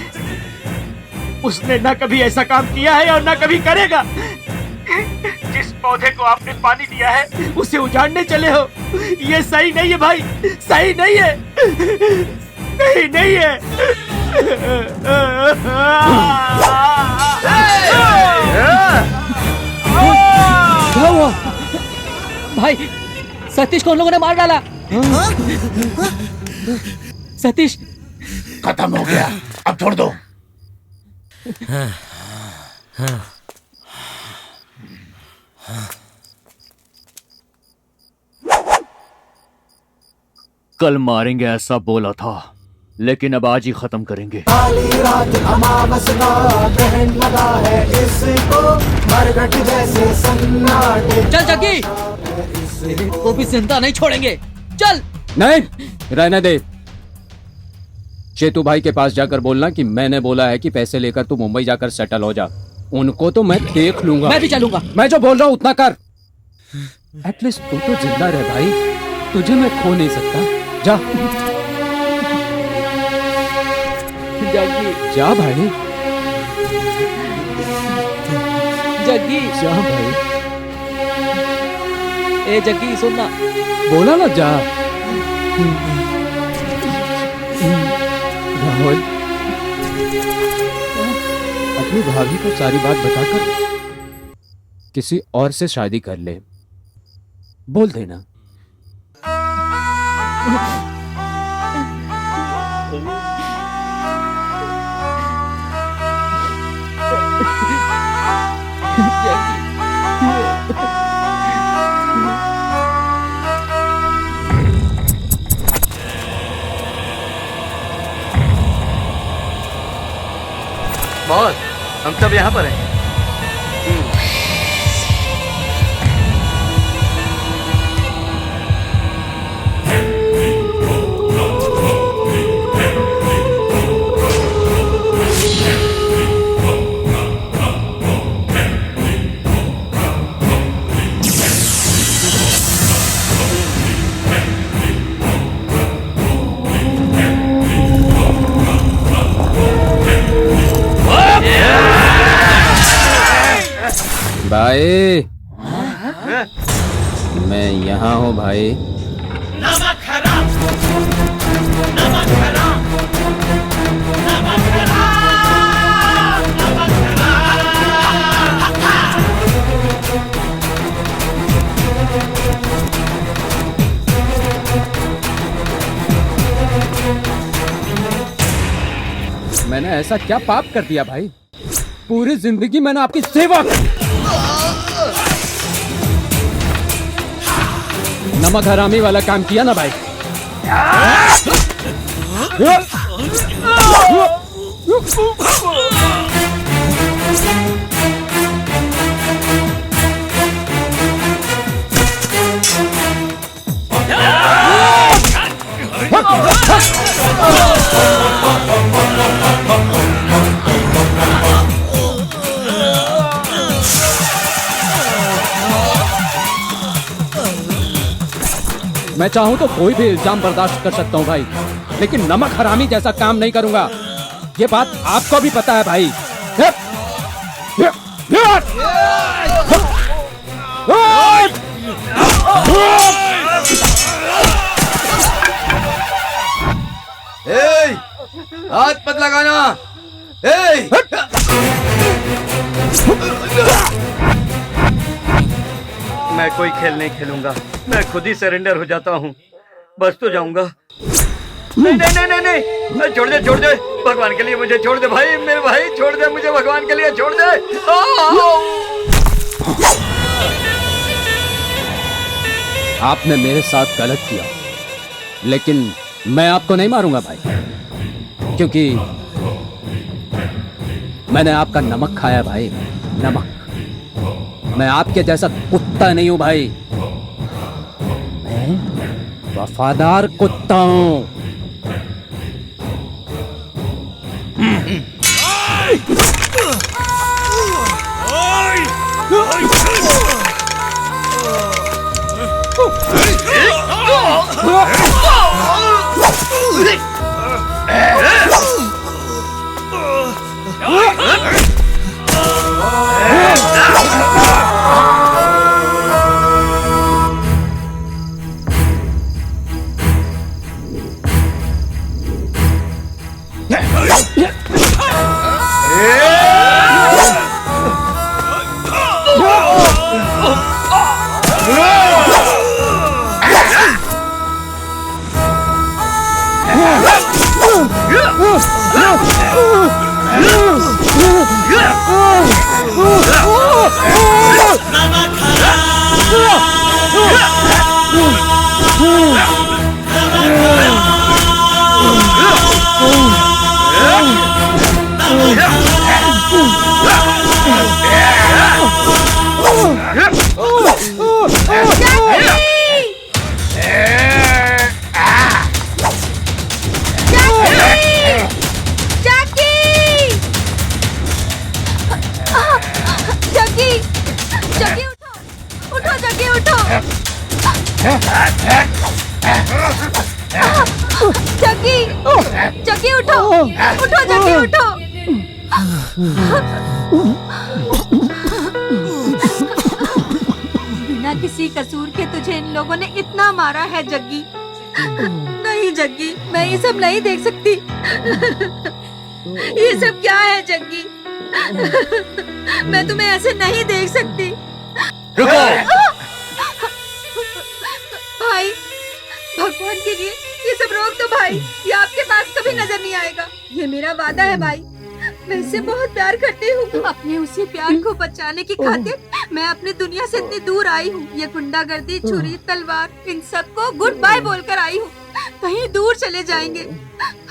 उसने ना कभी ऐसा काम किया है और ना कभी करेगा। जिस पौधे को आपने पानी दिया है उसे उजाड़ने चले हो। ये सही नहीं है भाई, सही नहीं है, सही नहीं है। क्या हुआ? भाई सतीश को उन लोगों ने मार डाला। सतीश खत्म हो गया, अब छोड़ दो। कल मारेंगे ऐसा बोला था, लेकिन अब आज ही खत्म करेंगे। काली रात अमावस का ग्रहण लगा है इसको, मरघट जैसे सन्नाटे। चल जग्गी, वो भी जिंदा नहीं छोड़ेंगे। चल। नहीं, रहने दे। चेतू भाई के पास जाकर बोलना कि मैंने बोला है कि पैसे लेकर तू मुंबई जाकर सेटल हो जा। उनको तो मैं देख लूंगा। मैं भी चलूंगा। मैं जो बोल रहा हूँ उतना कर। एटलीस्ट तू तो जिंदा रह भाई, तुझे मैं खो नहीं सकता। जा जग्गी, जा भाई, जग्गी, जा भाई। ए जग्गी सुनना, बोला ना जा। राहुल, अपनी भाभी को सारी बात बताकर किसी और से शादी कर ले, बोल देना। बॉस, हम सब यहाँ पर हैं। भाई, मैं यहाँ हूँ भाई। नमक हराम, नमक हराम, नमक हराम, नमक मैंने ऐसा क्या पाप कर दिया भाई? पूरी जिंदगी मैंने आपकी सेवा की। नमक हरामी वाला काम किया ना भाई। मैं चाहूं तो कोई भी इल्जाम बर्दाश्त कर सकता हूं भाई, लेकिन नमक हरामी जैसा काम नहीं करूंगा। ये बात आपको भी पता है भाई। हाथ मत लगाना। मैं कोई खेल नहीं खेलूंगा, मैं खुद ही सरेंडर हो जाता हूँ। बस तो जाऊंगा। नहीं नहीं नहीं नहीं नहीं, छोड़ दे, छोड़ दे, भगवान के लिए मुझे छोड़ दे भाई, मेरे भाई छोड़ दे मुझे, भगवान के लिए छोड़ दे। आपने मेरे साथ गलत किया, लेकिन मैं आपको नहीं मारूंगा भाई, क्योंकि मैंने आपका नमक खाया भाई, नमक। मैं आपके जैसा कुत्ता नहीं हूं भाई, मैं वफादार कुत्ता हूं। जग्गी उठो, उठो जग्गी उठो। बिना किसी कसूर के तुझे इन लोगों ने इतना मारा है जग्गी। नहीं जग्गी, मैं ये सब नहीं देख सकती। ये सब क्या है जग्गी? मैं तुम्हें ऐसे नहीं देख सकती। रुको। भाई, भगवान के लिए ये सब रोक दो भाई। ये आपके पास कभी नजर नहीं आएगा। ये मेरा वादा है भाई। मैं इससे बहुत प्यार करती हूँ। अपने उसी प्यार को बचाने की खातिर मैं अपनी दुनिया से इतनी दूर आई हूँ। ये गुंडागर्दी, छुरी, तलवार, इन सबको गुड बाय बोलकर आई हूँ। कहीं दूर चले जाएंगे,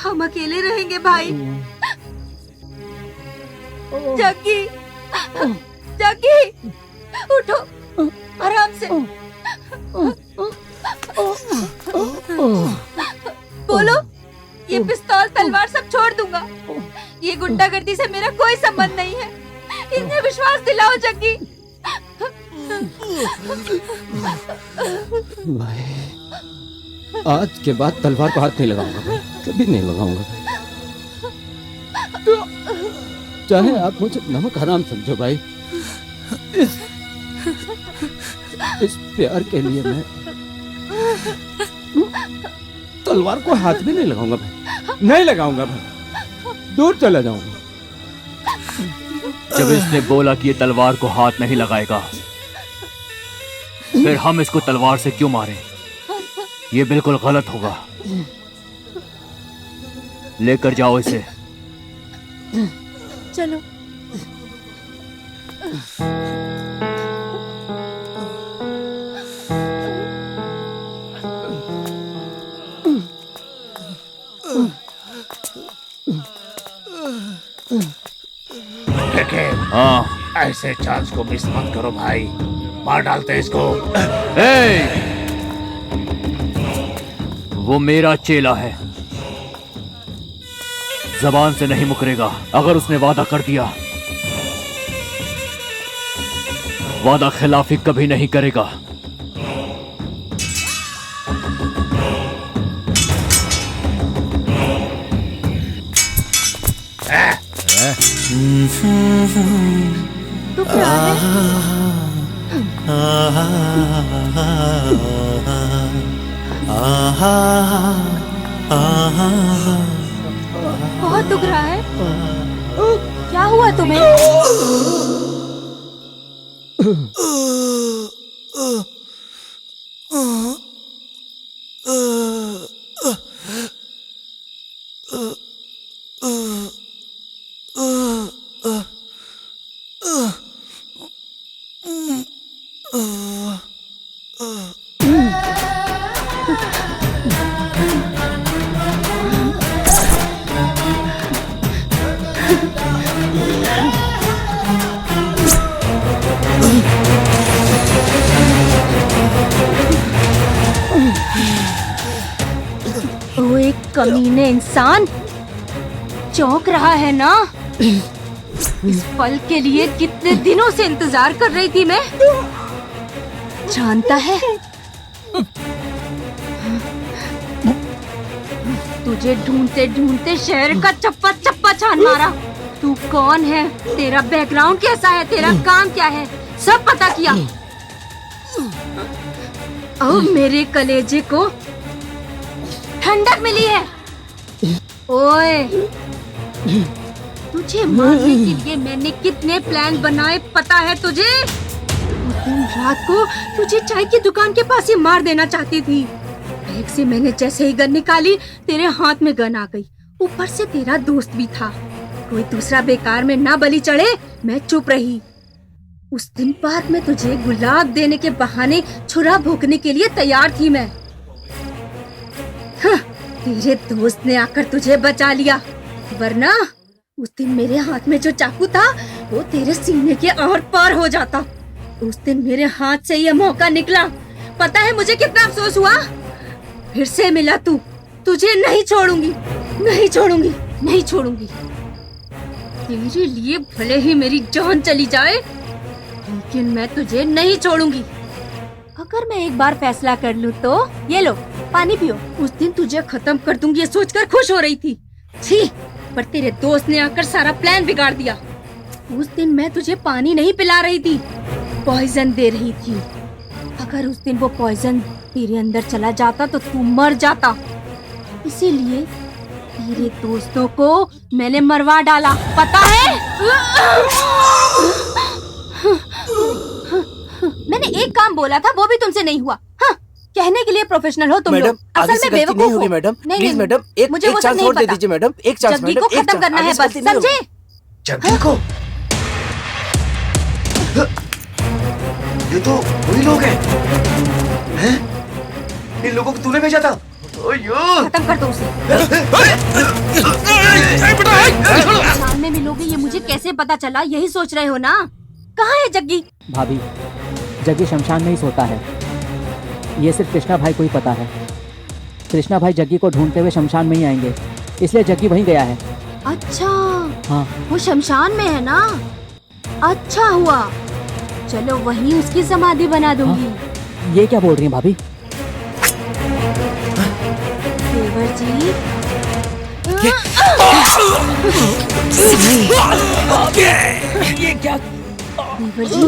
हम अकेले रहेंगे भाई। जग्गी, जग्गी, उठो आराम से। बोलो, ये पिस्तौल तलवार सब छोड़ दूंगा। ये गुंडागर्दी से मेरा कोई संबंध नहीं है। इन्हें विश्वास दिलाओ जग्गी। भाई, आज के बाद तलवार को हाथ नहीं लगाऊंगा भाई, कभी नहीं लगाऊंगा। चाहे आप मुझे नमक हराम समझो भाई, इस प्यार के लिए मैं तलवार को हाथ भी नहीं लगाऊंगा भाई, नहीं लगाऊंगा भाई, दूर चला जाऊंगा। जब इसने बोला कि ये तलवार को हाथ नहीं लगाएगा, फिर हम इसको तलवार से क्यों मारें? ये बिल्कुल गलत होगा। लेकर जाओ इसे। चलो। हाँ, ऐसे चांस को मिस मत करो भाई, मार डालते इसको। वो मेरा चेला है, जबान से नहीं मुकरेगा। अगर उसने वादा कर दिया, वादा खिलाफी कभी नहीं करेगा। तू प्यार बहुत दुख रहा है। क्या हुआ तुम्हें? वो एक कमीने इंसान चौंक रहा है ना? इस पल के लिए कितने दिनों से इंतजार कर रही थी मैं। जानता है, तुझे ढूंढते ढूंढते शहर का चप्पा चप्पा छान मारा। तू कौन है, तेरा बैकग्राउंड कैसा है, तेरा काम क्या है, सब पता किया। अब मेरे कलेजे को ठंडक मिली है। ओए, तुझे मारने के लिए मैंने कितने प्लान बनाए पता है तुझे? उस दिन रात को तुझे चाय की दुकान के पास ही मार देना चाहती थी। बैग से मैंने जैसे ही गन निकाली, तेरे हाथ में गन आ गई ऊपर से तेरा दोस्त भी था। कोई दूसरा बेकार में ना बलि चढ़े, मैं चुप रही। उस दिन पार्क में तुझे गुलाब देने के बहाने छुरा भोंकने के लिए तैयार थी मैं। हाँ, तेरे दोस्त ने आकर तुझे बचा लिया, वरना उस दिन मेरे हाथ में जो चाकू था वो तेरे सीने के आर पार हो जाता। उस दिन मेरे हाथ से ये मौका निकला, पता है मुझे कितना अफसोस हुआ। फिर से मिला तू, तुझे नहीं छोड़ूंगी, नहीं छोड़ूंगी, नहीं छोड़ूंगी। तेरे लिए भले ही मेरी जान चली जाए, लेकिन मैं तुझे नहीं छोड़ूंगी। अगर मैं एक बार फैसला कर लूं तो ये लो पानी पियो। उस दिन तुझे खत्म कर दूंगी ये सोचकर खुश हो रही थी। छी, पर तेरे दोस्त ने आकर सारा प्लान बिगाड़ दिया। उस दिन मैं तुझे पानी नहीं पिला रही थी, पॉइजन दे रही थी। अगर उस दिन वो पॉइजन तेरे अंदर चला जाता तो तू मर जाता। इसीलिए तेरे दोस्तों को मैंने मरवा डाला, पता है? मैंने एक काम बोला था, वो भी तुमसे नहीं हुआ। हाँ, कहने के लिए प्रोफेशनल हो तुम लोग, असल में बेवकूफ हो। मैडम नहीं, प्लीज नहीं, मैडम, मुझे एक वो सब चांस नहीं और दे पता। दीजिए मैडम, एक चांस जग्गी मैडम, को एक खत्म चांस, करना है आगे से बस, गलती नहीं होगी। समझे? जग्गी को? ये तो वही लोग हैं? इन लोगों को तूने भेजा था? खत्म कर दो उसे। सामने मिलोगे ये मुझे कैसे पता चला, यही सोच रहे हो ना? कहाँ है जग्गी? भाभी, जग्गी शमशान में ही सोता है। ये सिर्फ कृष्णा भाई को ही पता है। कृष्णा भाई जग्गी को ढूंढते हुए शमशान में ही आएंगे, इसलिए जग्गी वहीं गया है। अच्छा, हाँ, वो शमशान में है ना? अच्छा हुआ, चलो वहीं उसकी समाधि बना दूंगी। हाँ? ये क्या बोल रही हैं भाभी? देवर जी, ये क्या? देवर जी,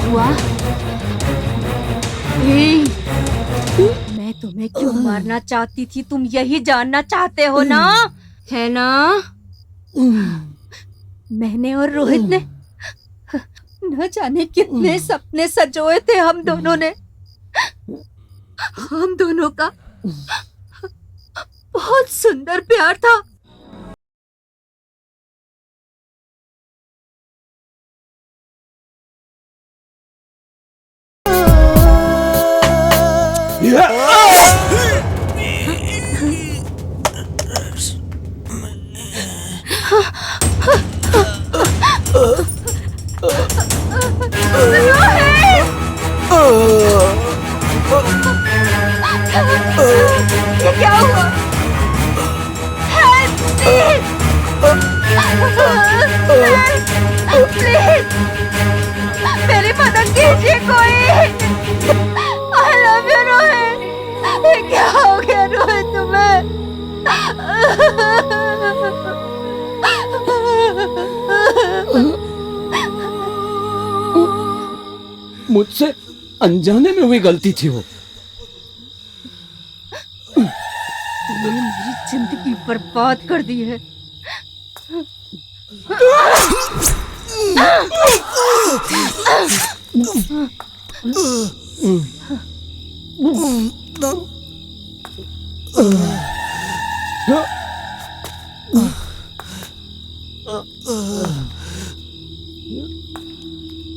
हुआ? मैं तुम्हें क्यों मारना चाहती थी, तुम यही जानना चाहते हो ना? है ना? मैंने और रोहित ने न जाने कितने सपने सजोए थे हम दोनों ने। हम दोनों का बहुत सुंदर प्यार था। ये क्या हुआ? प्लीज मेरी मदद कीजिए कोई। I love you Rohit. ये क्या हो गया रोहित तुम्हें? मुझसे अनजाने में हुई गलती थी वो। तुमने मेरी जिंदगी बर्बाद कर दी है।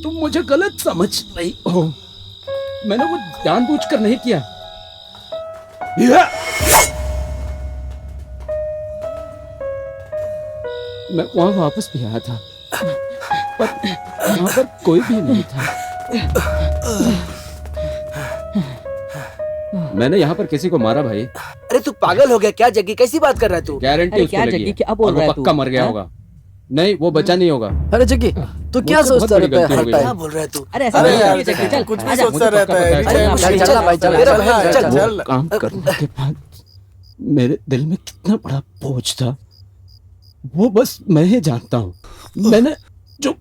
तुम मुझे गलत समझ रही हो, मैंने वो जानबूझकर नहीं किया। मैं वहां वापस भी आया था, पर यहाँ पर कोई भी नहीं था। मैंने यहाँ पर किसी को मारा भाई। अरे तू पागल हो गया क्या जग्गी? कैसी बात कर रहा है तू? गारंटी उसको लगी है, और वो पक्का मर गया होगा। नहीं, वो बचा नहीं होगा। अरे जग्गी तू क्या सोचता रहता है हर टाइम? क्या बोल रहा है तू? अरे ऐसा नहीं, चल कुछ भी सोचता रहता है। चल भाई चल, मेरा बहन चल चल। काम करने के बाद मेरे दिल में कितना बड़ा बोझ था वो बस मैं ही जानता हूँ। मैंने जो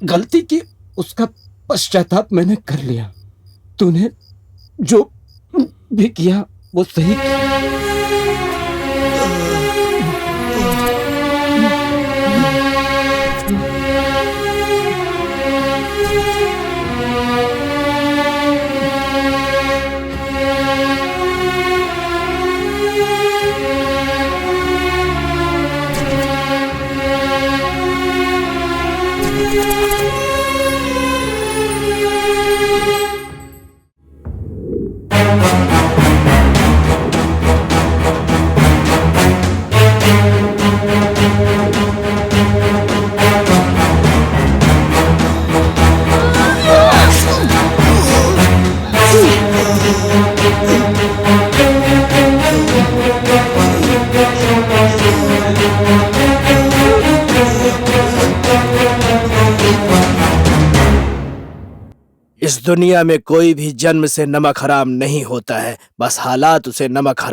गलती की उसका पश्चाताप मैंने कर लिया। तूने जो भी किया वो सही किया। इस दुनिया में कोई भी जन्म से नमक हराम नहीं होता है, बस हालात उसे नमक हराम